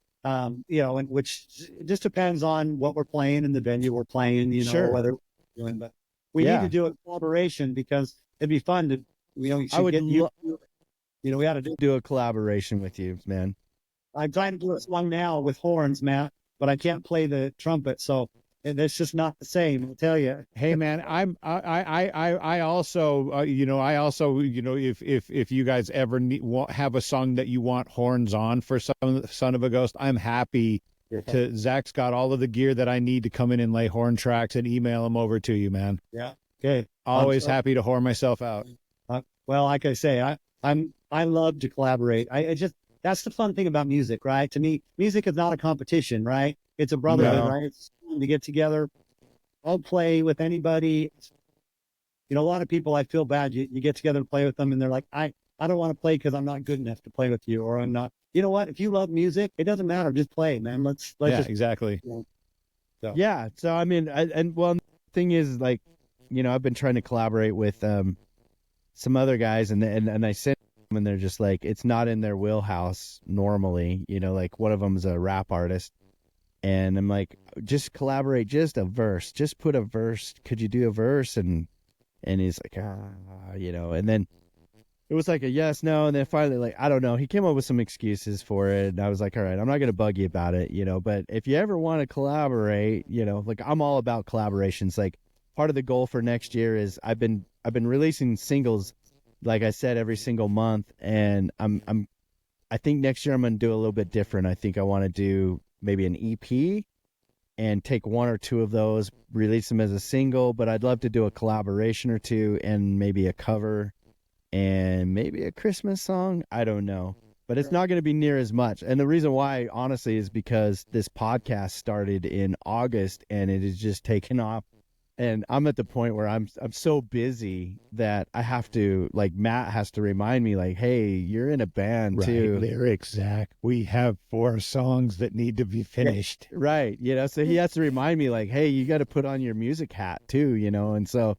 you know, and which it just depends on what we're playing and the venue we're playing, you know, Sure. whether we're doing, but we need to do a collaboration, because it'd be fun to, you know, we ought to do a collaboration with you, man. I'm trying to do a song now with horns, Matt, but I can't play the trumpet. So it's just not the same, I'll tell you. Hey man, I also you know, if you guys ever have a song that you want horns on for Son of a Ghost, I'm happy to. Zach's got all of the gear that I need to come in and lay horn tracks and email them over to you, man. Yeah. Okay. Always happy to horn myself out. Well, like I say, I love to collaborate. I just, that's the fun thing about music, right? To me, music is not a competition, right? It's a brotherhood, right? It's fun to get together. I'll play with anybody. You know, a lot of people, I feel bad. You get together and play with them, and they're like, I don't want to play because I'm not good enough to play with you, or I'm not. You know what? If you love music, it doesn't matter. Just play, man. Let's just, exactly. You know. Yeah. So I mean, the thing is, like, you know, I've been trying to collaborate with some other guys, and I sent them, and they're just like, it's not in their wheelhouse normally. You know, like, one of them is a rap artist. And I'm like, just collaborate, just a verse, just put a verse. Could you do a verse? And he's like, you know, and then it was like a yes, no. And then finally, like, I don't know. He came up with some excuses for it. And I was like, all right, I'm not going to bug you about it, you know, but if you ever want to collaborate, you know, like, I'm all about collaborations. Like, part of the goal for next year is I've been releasing singles, like I said, every single month. And I think next year I'm going to do a little bit different. I think I want to do maybe an EP and take 1 or 2 of those, release them as a single, but I'd love to do a collaboration or 2 and maybe a cover and maybe a Christmas song. I don't know, but it's not going to be near as much. And the reason why, honestly, is because this podcast started in August and it has just taken off. And I'm at the point where I'm so busy that I have to, like, Matt has to remind me, like, hey, you're in a band too. Lyrics, Zach. We have 4 songs that need to be finished. Right. You know, so he has to remind me, like, hey, you got to put on your music hat too, you know? And so,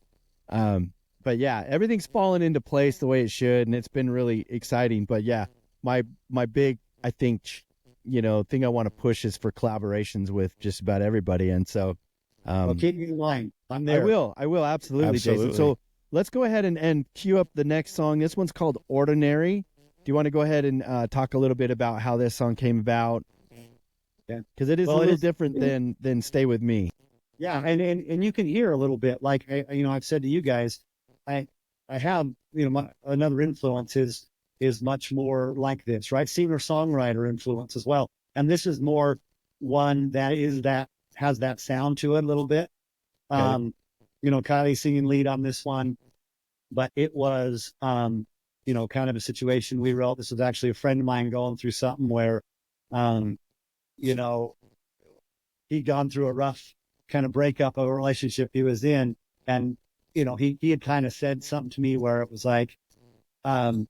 but yeah, everything's fallen into place the way it should. And it's been really exciting. But yeah, my big, I think, you know, thing I want to push is for collaborations with just about everybody. And so, well, keep me in mind. I'm there. I will absolutely, Jason. So let's go ahead and cue up the next song. This one's called Ordinary. Do you want to go ahead and talk a little bit about how this song came about? Yeah, because it is a little different than Stay With Me. Yeah, and you can hear a little bit, like I've said to you guys, I I have another influence is much more like this, right? Singer songwriter influence as well, and this is more one that has that sound to it a little bit. Okay. Kylie singing lead on this one, but it was kind of a situation we wrote. This was actually a friend of mine going through something where, um, you know, he'd gone through a rough kind of breakup of a relationship he was in. And, he had kind of said something to me where it was like, um,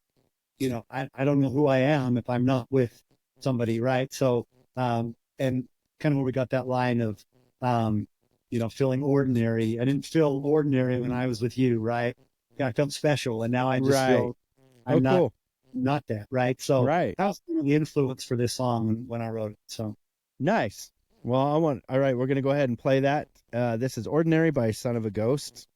I don't know who I am if I'm not with somebody. Right. So, and kind of where we got that line of, feeling ordinary. I didn't feel ordinary when I was with you. Right. Yeah, I felt special. And now I just Right. feel I'm Cool. not that. Right. So Right. that was kind of the influence for this song when I wrote it. So. Nice. Well, all right, we're going to go ahead and play that. This is Ordinary by Son of a Ghost.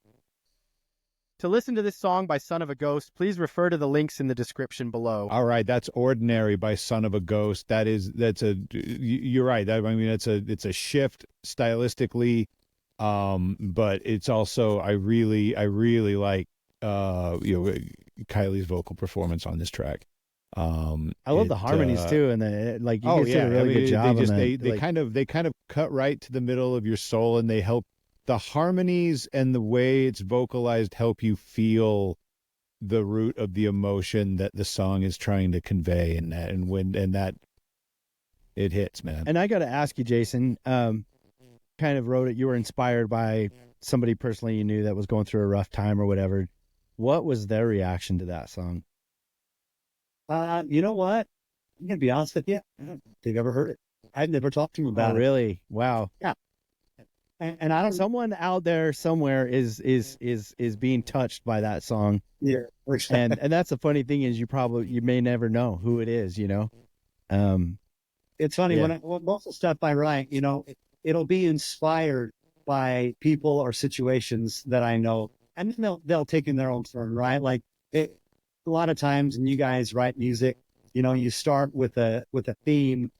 To listen to this song by Son of a Ghost, please refer to the links in the description below. All right, that's Ordinary by Son of a Ghost. You're right. It's a shift stylistically, but it's also I really like Kylie's vocal performance on this track. I love the harmonies too, and you guys did a really good job. They kind of cut right to the middle of your soul, and they help. The harmonies and the way it's vocalized help you feel the root of the emotion that the song is trying to convey, and that it hits, man. And I got to ask you, Jason, kind of wrote it. You were inspired by somebody personally you knew that was going through a rough time or whatever. What was their reaction to that song? You know what? I'm gonna be honest with you. I don't think they've ever heard it. I've never talked to them about it. Really? Wow. Yeah. And I don't. Someone out there somewhere is being touched by that song. Yeah. And that's the funny thing is you may never know who it is. It's funny Yeah. when most of the stuff I write, it'll be inspired by people or situations that I know, and then they'll take in their own turn, right? Like a lot of times when you guys write music, you start with a theme,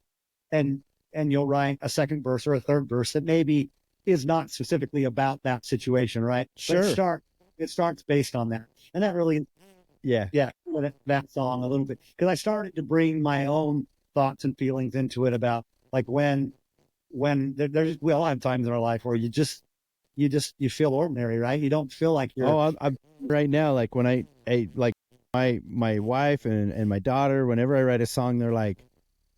and you'll write a second verse or a third verse that maybe is not specifically about that situation, right? Sure. But it starts based on that, and that really, Yeah. that song a little bit, because I started to bring my own thoughts and feelings into it about like when we all have times in our life where you feel ordinary, right? You don't feel like you're. Oh, I'm right now. Like when I like my wife and my daughter, whenever I write a song, they're like,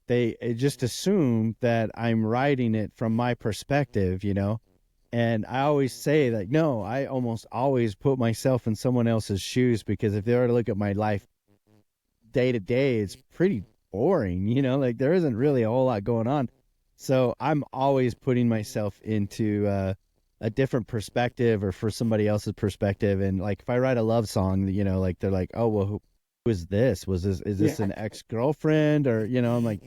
they just assume that I'm writing it from my perspective, And I always say that, no, I almost always put myself in someone else's shoes, because if they were to look at my life day to day, it's pretty boring, like there isn't really a whole lot going on. So I'm always putting myself into a different perspective or for somebody else's perspective. And like if I write a love song, like they're like, oh, well, who is this? Is this an ex-girlfriend? Or, I'm like,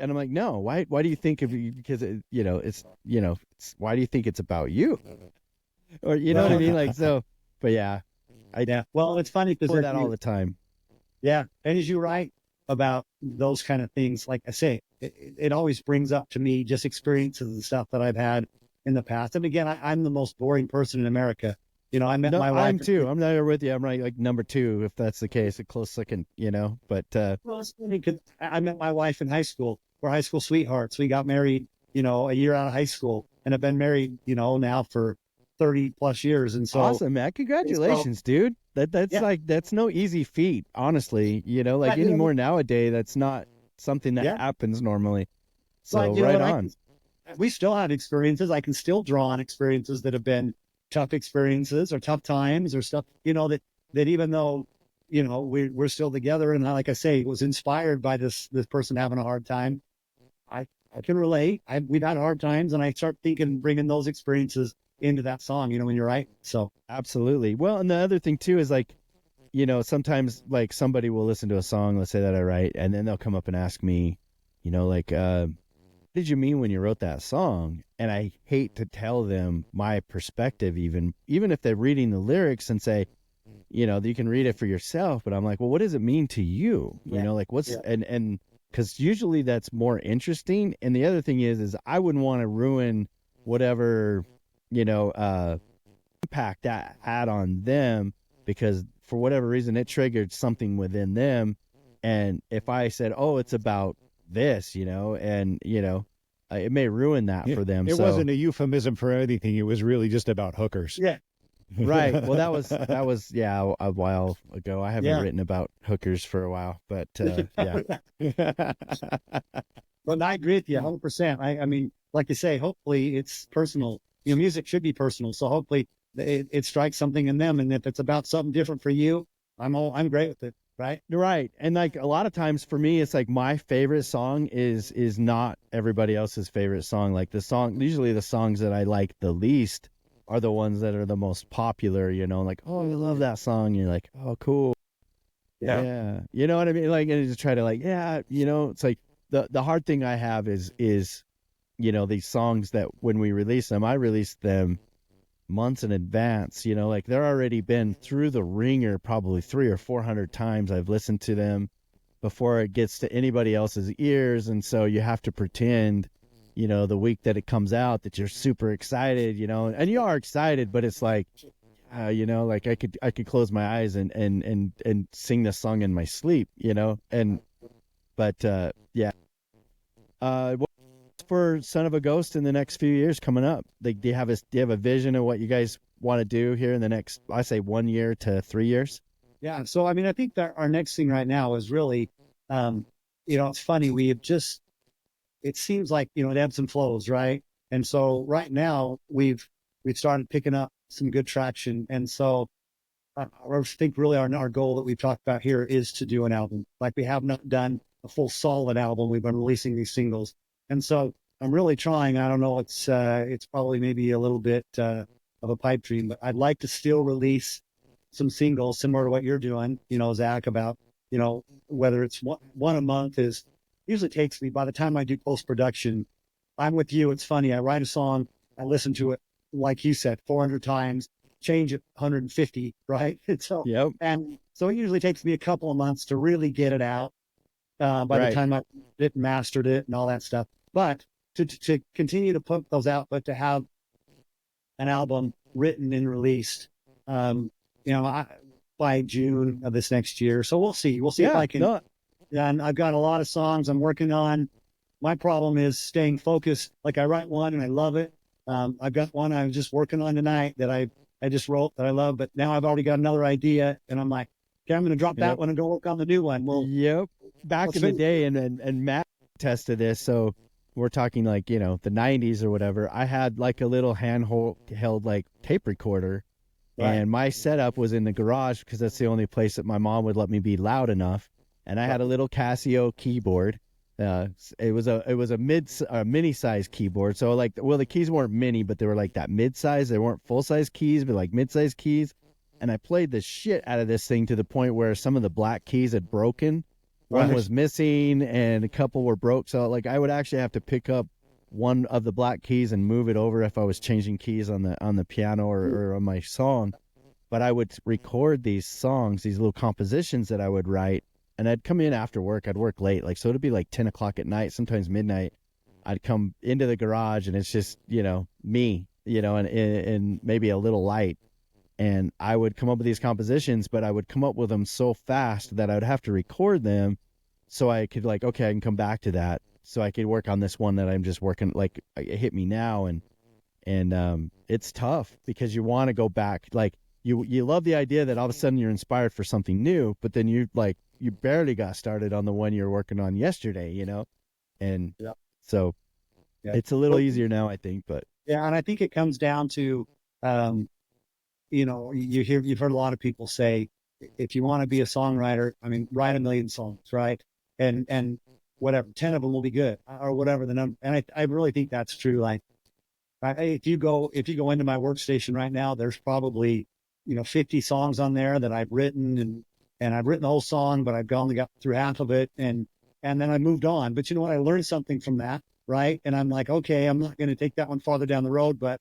I'm like, no, why do you think of you? Because, why do you think it's about you? Or, you know what I mean? Like, so, but yeah. Well, it's funny because that all the time. Yeah. And as you write about those kind of things, like I say, it always brings up to me just experiences and stuff that I've had in the past. And again, I'm the most boring person in America. I met my wife. I'm too. I'm there with you. I'm like number 2, if that's the case, a close second, but. Well, it's funny because I met my wife in high school. We're high school sweethearts. We got married, a year out of high school, and have been married, now for 30 plus years. And so awesome, man. Congratulations, dude. That's no easy feat, honestly. Like anymore nowadays, that's not something that happens normally. So right on. We still have experiences. I can still draw on experiences that have been tough experiences or tough times or stuff, that even though, we're still together. And like I say, was inspired by this person having a hard time. I can relate. We've had hard times, and I start thinking, bringing those experiences into that song, when you're right. So absolutely. Well, and the other thing too is like, sometimes like somebody will listen to a song, let's say that I write, and then they'll come up and ask me, like, what did you mean when you wrote that song? And I hate to tell them my perspective, even if they're reading the lyrics and say, you can read it for yourself. But I'm like, well, what does it mean to you? Like what's, and because usually that's more interesting. And the other thing is I wouldn't want to ruin whatever impact that had on them, because for whatever reason it triggered something within them. And if I said, oh, it's about this, it may ruin that for them. It So wasn't a euphemism for anything. It was really just about hookers. Yeah. right. Well, that was yeah, a while ago. I haven't written about hookers for a while, but yeah. But I agree with you 100%. I mean, like you say, hopefully it's personal. Music should be personal. So hopefully it strikes something in them. And if it's about something different for you, I'm great with it. Right. Right. And like a lot of times for me, it's like my favorite song is not everybody else's favorite song. Like usually the songs that I like the least are the ones that are the most popular, like, oh, I love that song. You're like, oh, cool. Yeah. You know what I mean? Like, and just try to like, it's like the hard thing I have is, these songs that when we release them, I release them months in advance, like they're already been through the ringer probably 300 or 400 times. I've listened to them before it gets to anybody else's ears. And so you have to pretend, the week that it comes out that you're super excited, and you are excited, but it's like, like I could close my eyes and sing this song in my sleep, but yeah. What's for Son of a Ghost in the next few years coming up? Like, do you have a vision of what you guys want to do here in the next, I say 1 year to 3 years? Yeah. So, I mean, I think that our next thing right now is really, it's funny. It seems like, it ebbs and flows, right? And so right now we've started picking up some good traction. And so I think really our goal that we've talked about here is to do an album. Like, we have not done a full solid album. We've been releasing these singles. And so I'm really trying. I don't know. It's probably maybe a little bit of a pipe dream, but I'd like to still release some singles similar to what you're doing, Zach, about, whether it's one a month usually takes me, by the time I do post-production, I'm with you. It's funny. I write a song, I listen to it, like you said, 400 times, change it 150, right? And so it usually takes me a couple of months to really get it out. By the time I mastered it and all that stuff. But to continue to put those out, but to have an album written and released, by June of this next year. So we'll see. We'll see if I can. And I've got a lot of songs I'm working on. My problem is staying focused. Like, I write one and I love it. I've got one I'm just working on tonight that I just wrote that I love, but now I've already got another idea and I'm like, okay, I'm going to drop that one and go work on the new one. Well, back in the day, and Matt tested this. So we're talking like, the 90s or whatever. I had like a little handheld like tape recorder. Right. And my setup was in the garage because that's the only place that my mom would let me be loud enough. And I had a little Casio keyboard. It was a mini size keyboard. So like, well, the keys weren't mini, but they were like that mid size. They weren't full size keys, but like mid size keys. And I played the shit out of this thing to the point where some of the black keys had broken. One was missing and a couple were broke. So like, I would actually have to pick up one of the black keys and move it over if I was changing keys on the piano or on my song. But I would record these songs, these little compositions that I would write. And I'd come in after work. I'd work late. Like, so it'd be like 10 o'clock at night, sometimes midnight. I'd come into the garage and it's just, me, and maybe a little light. And I would come up with these compositions, but I would come up with them so fast that I would have to record them so I could like, okay, I can come back to that. So I could work on this one that I'm just working, like, it hit me now. And it's tough because you want to go back. Like, you love the idea that all of a sudden you're inspired for something new, but then you barely got started on the one you're working on yesterday, And so it's a little easier now, I think, but. Yeah. And I think it comes down to, you've heard a lot of people say, if you want to be a songwriter, I mean, write 1 million songs, right? And whatever, 10 of them will be good or whatever the number. And I really think that's true. Like, if you go into my workstation right now, there's probably, 50 songs on there that I've written and I've written the whole song, but I've only got through half of it. And then I moved on, but you know what? I learned something from that. Right. And I'm like, okay, I'm not going to take that one farther down the road, but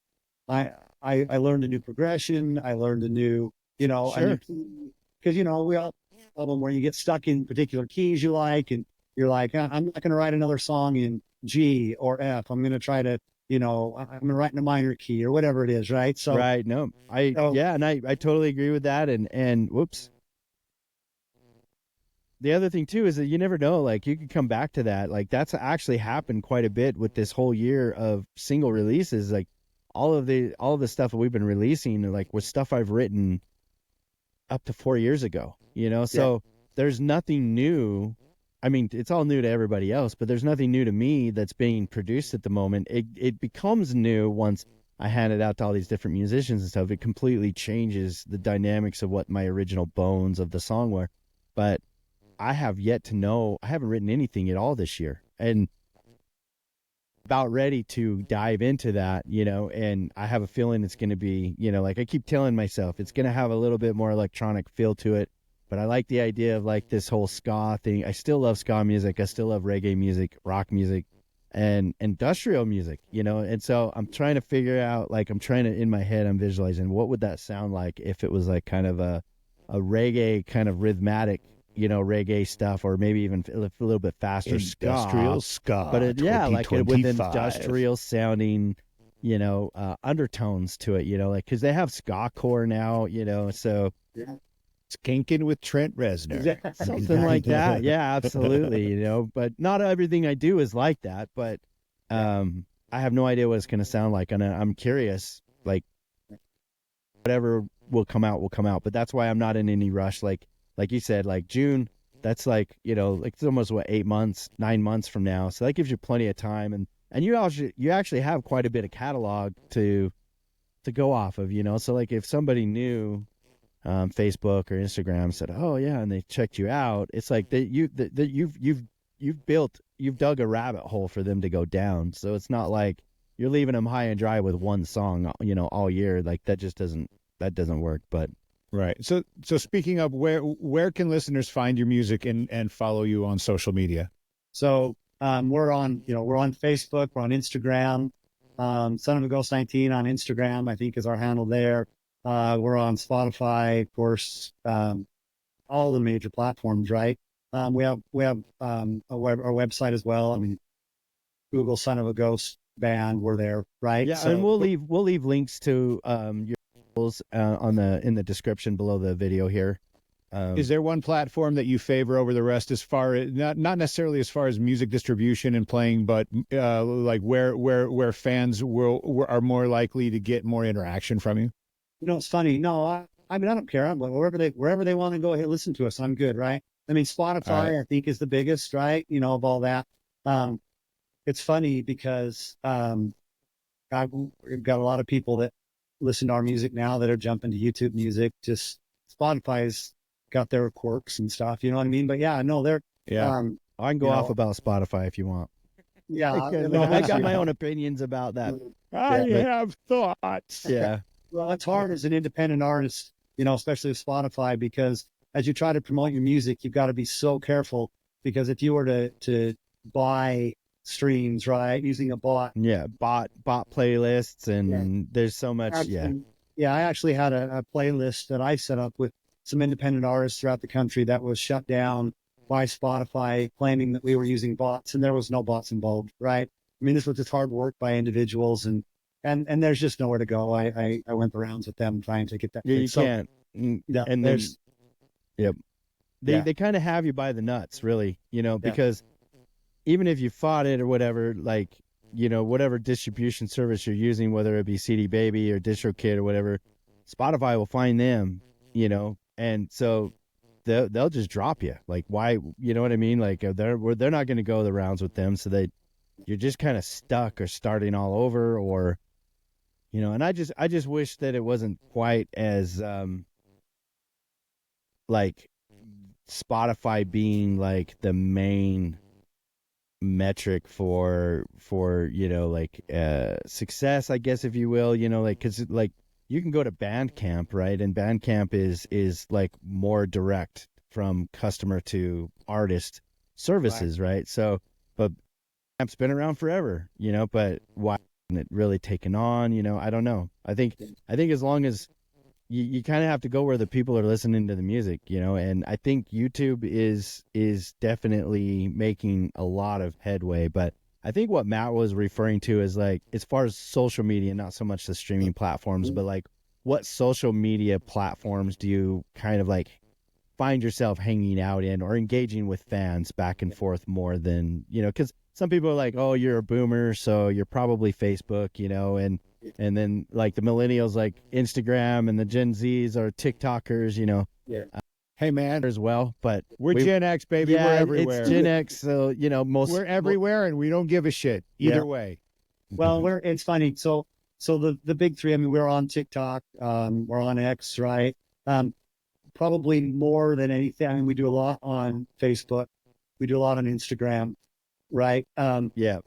I learned a new progression. I learned a new, because, we all have them where you get stuck in particular keys you like, and you're like, I'm not going to write another song in G or F. I'm going to try to I'm writing a minor key or whatever it is, right? So right. No, I totally agree with that. And whoops. The other thing too is that you never know, like you could come back to that. Like that's actually happened quite a bit with this whole year of single releases. Like all of the stuff that we've been releasing, like was stuff I've written up to 4 years ago, so there's nothing new. I mean, it's all new to everybody else, but there's nothing new to me that's being produced at the moment. It becomes new once I hand it out to all these different musicians and stuff. It completely changes the dynamics of what my original bones of the song were. But I have yet to know, I haven't written anything at all this year, and about ready to dive into that, and I have a feeling it's going to be, like I keep telling myself, it's going to have a little bit more electronic feel to it. But I like the idea of like this whole ska thing. I still love ska music. I still love reggae music, rock music, and industrial music, and so I'm trying to figure out, like, in my head, I'm visualizing what would that sound like if it was like kind of a reggae kind of rhythmic, reggae stuff, or maybe even a little bit faster industrial ska. But like with industrial sounding, undertones to it, like, because they have ska core now, so Skanking with Trent Reznor, something like that. Yeah, absolutely. But not everything I do is like that. But I have no idea what it's going to sound like, and I'm curious. Like, whatever will come out will come out. But that's why I'm not in any rush. Like you said, like June, that's like, like it's almost 9 months from now. So that gives you plenty of time. And you actually have quite a bit of catalog to go off of, So like if somebody knew Facebook or Instagram said, oh yeah, and they checked you out, it's like you've dug a rabbit hole for them to go down. So it's not like you're leaving them high and dry with one song, all year. Like that doesn't work. But right. So speaking of, where can listeners find your music and follow you on social media? So we're on Facebook, we're on Instagram, Son of a Ghost 19 on Instagram, I think is our handle there. We're on Spotify, of course, all the major platforms, right? We have our website as well. I mean, Google Son of a Ghost band, we're there, right? Yeah, so, and we'll leave links to your in the description below the video here. Is there one platform that you favor over the rest, as far as not necessarily as far as music distribution and playing, but like where fans are more likely to get more interaction from you? It's funny. No, I mean, I don't care. I'm like, wherever they want to go, hey, listen to us. I'm good, right? I mean, Spotify, right, I think is the biggest, right? Of all that. It's funny because we've got a lot of people that listen to our music now that are jumping to YouTube music. Just Spotify's got their quirks and stuff, you know what I mean? But yeah, no, they're I can go off about Spotify if you want. Yeah, I got my own opinions about that. I have thoughts. Yeah. Well, it's hard as an independent artist, especially with Spotify, because as you try to promote your music, you've got to be so careful, because if you were to buy streams, right, using a bot. Yeah, bot playlists, and there's so much. Yeah, I actually had a playlist that I set up with some independent artists throughout the country that was shut down by Spotify, claiming that we were using bots, and there was no bots involved, right? I mean, this was just hard work by individuals, and there's just nowhere to go. I went the rounds with them trying to get that. Yeah, you can't. Yeah, and there's, yep. They kind of have you by the nuts, really, because even if you fought it or whatever, like, whatever distribution service you're using, whether it be CD Baby or DistroKid or whatever, Spotify will find them, and so they'll just drop you. Like, why? You know what I mean? Like, they're not going to go the rounds with them, so you're just kind of stuck or starting all over, or, and I just wish that it wasn't quite as like Spotify being like the main metric for like success, I guess, if you will, like, because like you can go to Bandcamp, right, and Bandcamp is like more direct from customer to artist services, right? So, but Bandcamp's been around forever, but why hasn't it really taken on? I don't know. I think as long as you kind of have to go where the people are listening to the music, and I think YouTube is definitely making a lot of headway, but I think what Matt was referring to is like, as far as social media, not so much the streaming platforms, but like what social media platforms do you kind of like find yourself hanging out in or engaging with fans back and forth more than, because some people are like, oh, you're a boomer, so you're probably Facebook, and then like the millennials like Instagram, and the Gen Zs are TikTokers, Hey man, as well. But we're Gen X, baby. yeah, We're everywhere. it's Gen X, so We're everywhere, and we don't give a shit either way. Well, it's funny. So the big three, I mean, we're on TikTok, we're on X, right? Probably more than anything. I mean, we do a lot on Facebook. We do a lot on Instagram, right? Yeah.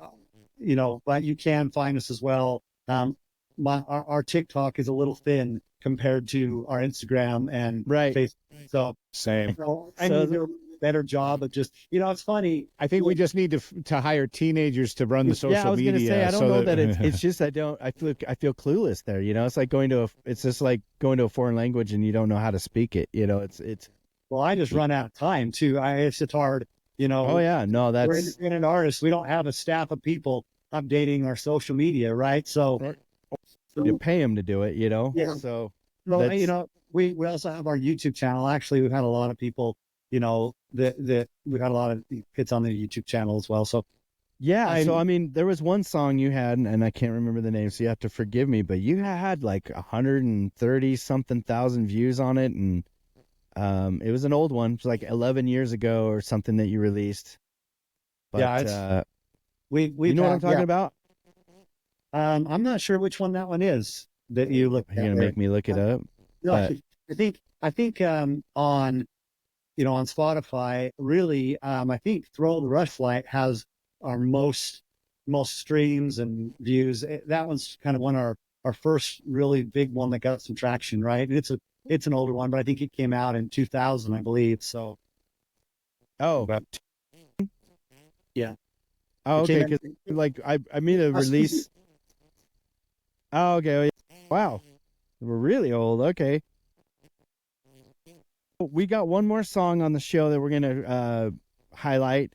But you can find us as well. Our TikTok is a little thin compared to our Instagram and Right. Facebook. So Same. I need to do a better job of just, it's funny. I think we just need to hire teenagers to run the social media. Yeah, I was gonna say, I don't know that it's just I feel clueless there. It's like it's just like going to a foreign language and you don't know how to speak it. It's. Well, I just run out of time too. It's just hard. Oh yeah, no, we're that's. independent artists. We don't have a staff of people updating our social media, right? So You pay them to do it, Yeah. So. Well, we also have our YouTube channel. Actually, we've had a lot of people, that we've had a lot of hits on the YouTube channel as well. So yeah, so I mean, there was one song you had, and I can't remember the name, so you have to forgive me, but you had like 130 something thousand views on it, and it was an old one. It was like 11 years ago or something that you released. But, yeah, we you know what I'm talking about? I'm not sure which one that one is that you look. You're gonna make me look it up. No, But- I think on Spotify, really, I think Throw the Rush Flight has our most streams and views. That one's kind of our first really big one that got some traction, right? And it's an older one, but I think it came out in 2000, I believe. So, Oh, yeah. oh, It okay. came Because like I made a release. Oh, okay. Oh, yeah. Wow, we're really old. Okay. We got one more song on the show that we're gonna highlight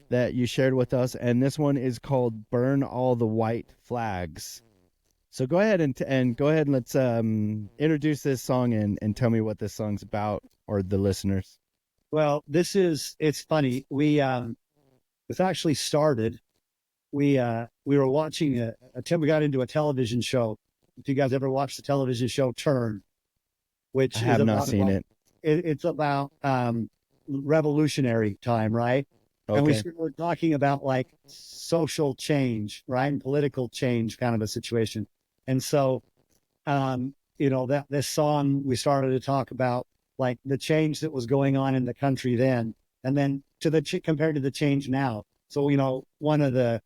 that you shared with us, and this one is called "Burn All the White Flags." So go ahead and let's introduce this song and tell me what this song's about, or the listeners. Well, it's funny. This actually started. We were watching we got into a television show. If you guys ever watched the television show Turn, which I have not seen it. It's about revolutionary time, right? Okay. And we were talking about like social change, right, and political change, kind of a situation. And so, that this song, we started to talk about like the change that was going on in the country then, and then compared to the change now. So, one of the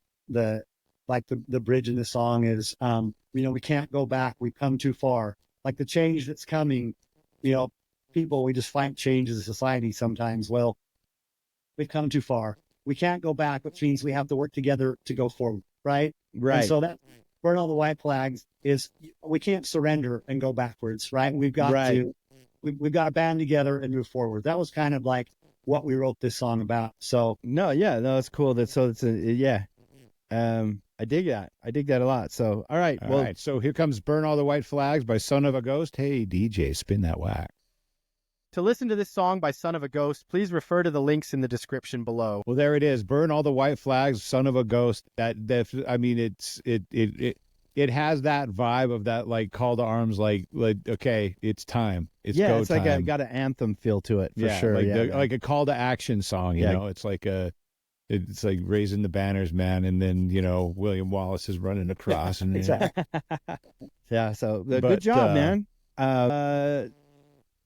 bridge in the song is, we can't go back. We've come too far. Like the change that's coming, people, we just fight change as a society sometimes. Well, we've come too far. We can't go back, which means we have to work together to go forward, right? Right. And so that Burn All the White Flags is, we can't surrender and go backwards, right? We've got we've got to band together and move forward. That was kind of like what we wrote this song about. So it's cool. I dig that. I dig that a lot. So, all right. All right. So here comes Burn All the White Flags by Son of a Ghost. Hey, DJ, spin that whack. To listen to this song by Son of a Ghost, please refer to the links in the description below. Well, there it is. Burn All the White Flags, Son of a Ghost. It has that vibe of that like call to arms, like okay, it's time. It's go it's time. like got an anthem feel to it for sure. Like a call to action song. You know, it's like raising the banners, man, and then William Wallace is running across and exactly. Yeah. So good job, man.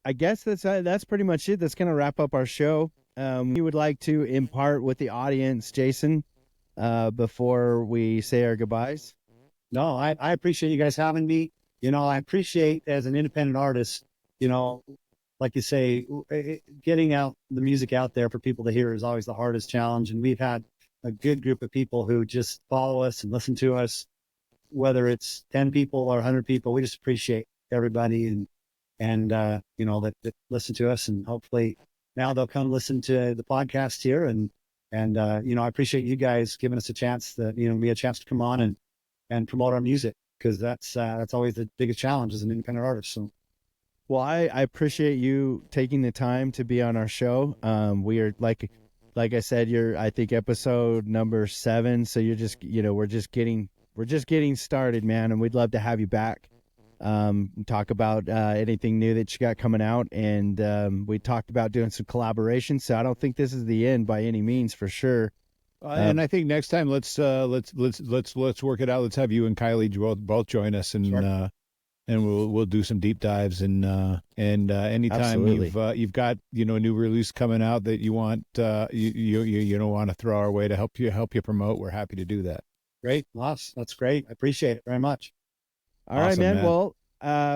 I guess that's pretty much it. That's gonna wrap up our show. We would like to impart with the audience, Jason, before we say our goodbyes. No, I appreciate you guys having me. I appreciate as an independent artist, like you say, getting out the music out there for people to hear is always the hardest challenge. And we've had a good group of people who just follow us and listen to us, whether it's 10 people or 100 people. We just appreciate everybody and that listen to us, and hopefully now they'll come listen to the podcast here and And, I appreciate you guys giving us a chance to come on and promote our music, because that's always the biggest challenge as an independent artist. So. Well, I appreciate you taking the time to be on our show. We are like I said, you're, I think, episode number 7. So you're just, we're just getting started, man. And we'd love to have you back. Talk about anything new that you got coming out. And we talked about doing some collaborations. So I don't think this is the end by any means, for sure. And I think next time let's work it out. Let's have you and Kylee both join us, and Sure. And we'll do some deep dives, and anytime Absolutely. you've got a new release coming out that you want you don't want to throw our way to help you promote, we're happy to do that. Great. That's great. I appreciate it very much. All right, Awesome, man. man. Well,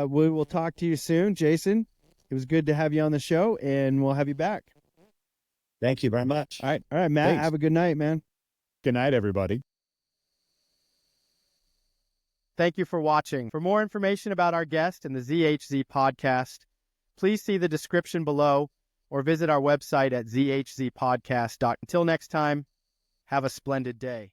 we will talk to you soon, Jason. It was good to have you on the show, and we'll have you back. Thank you very much. All right, Matt. Thanks. Have a good night, man. Good night, everybody. Thank you for watching. For more information about our guest and the ZHZ podcast, please see the description below or visit our website at zhzpodcast.com. Until next time, have a splendid day.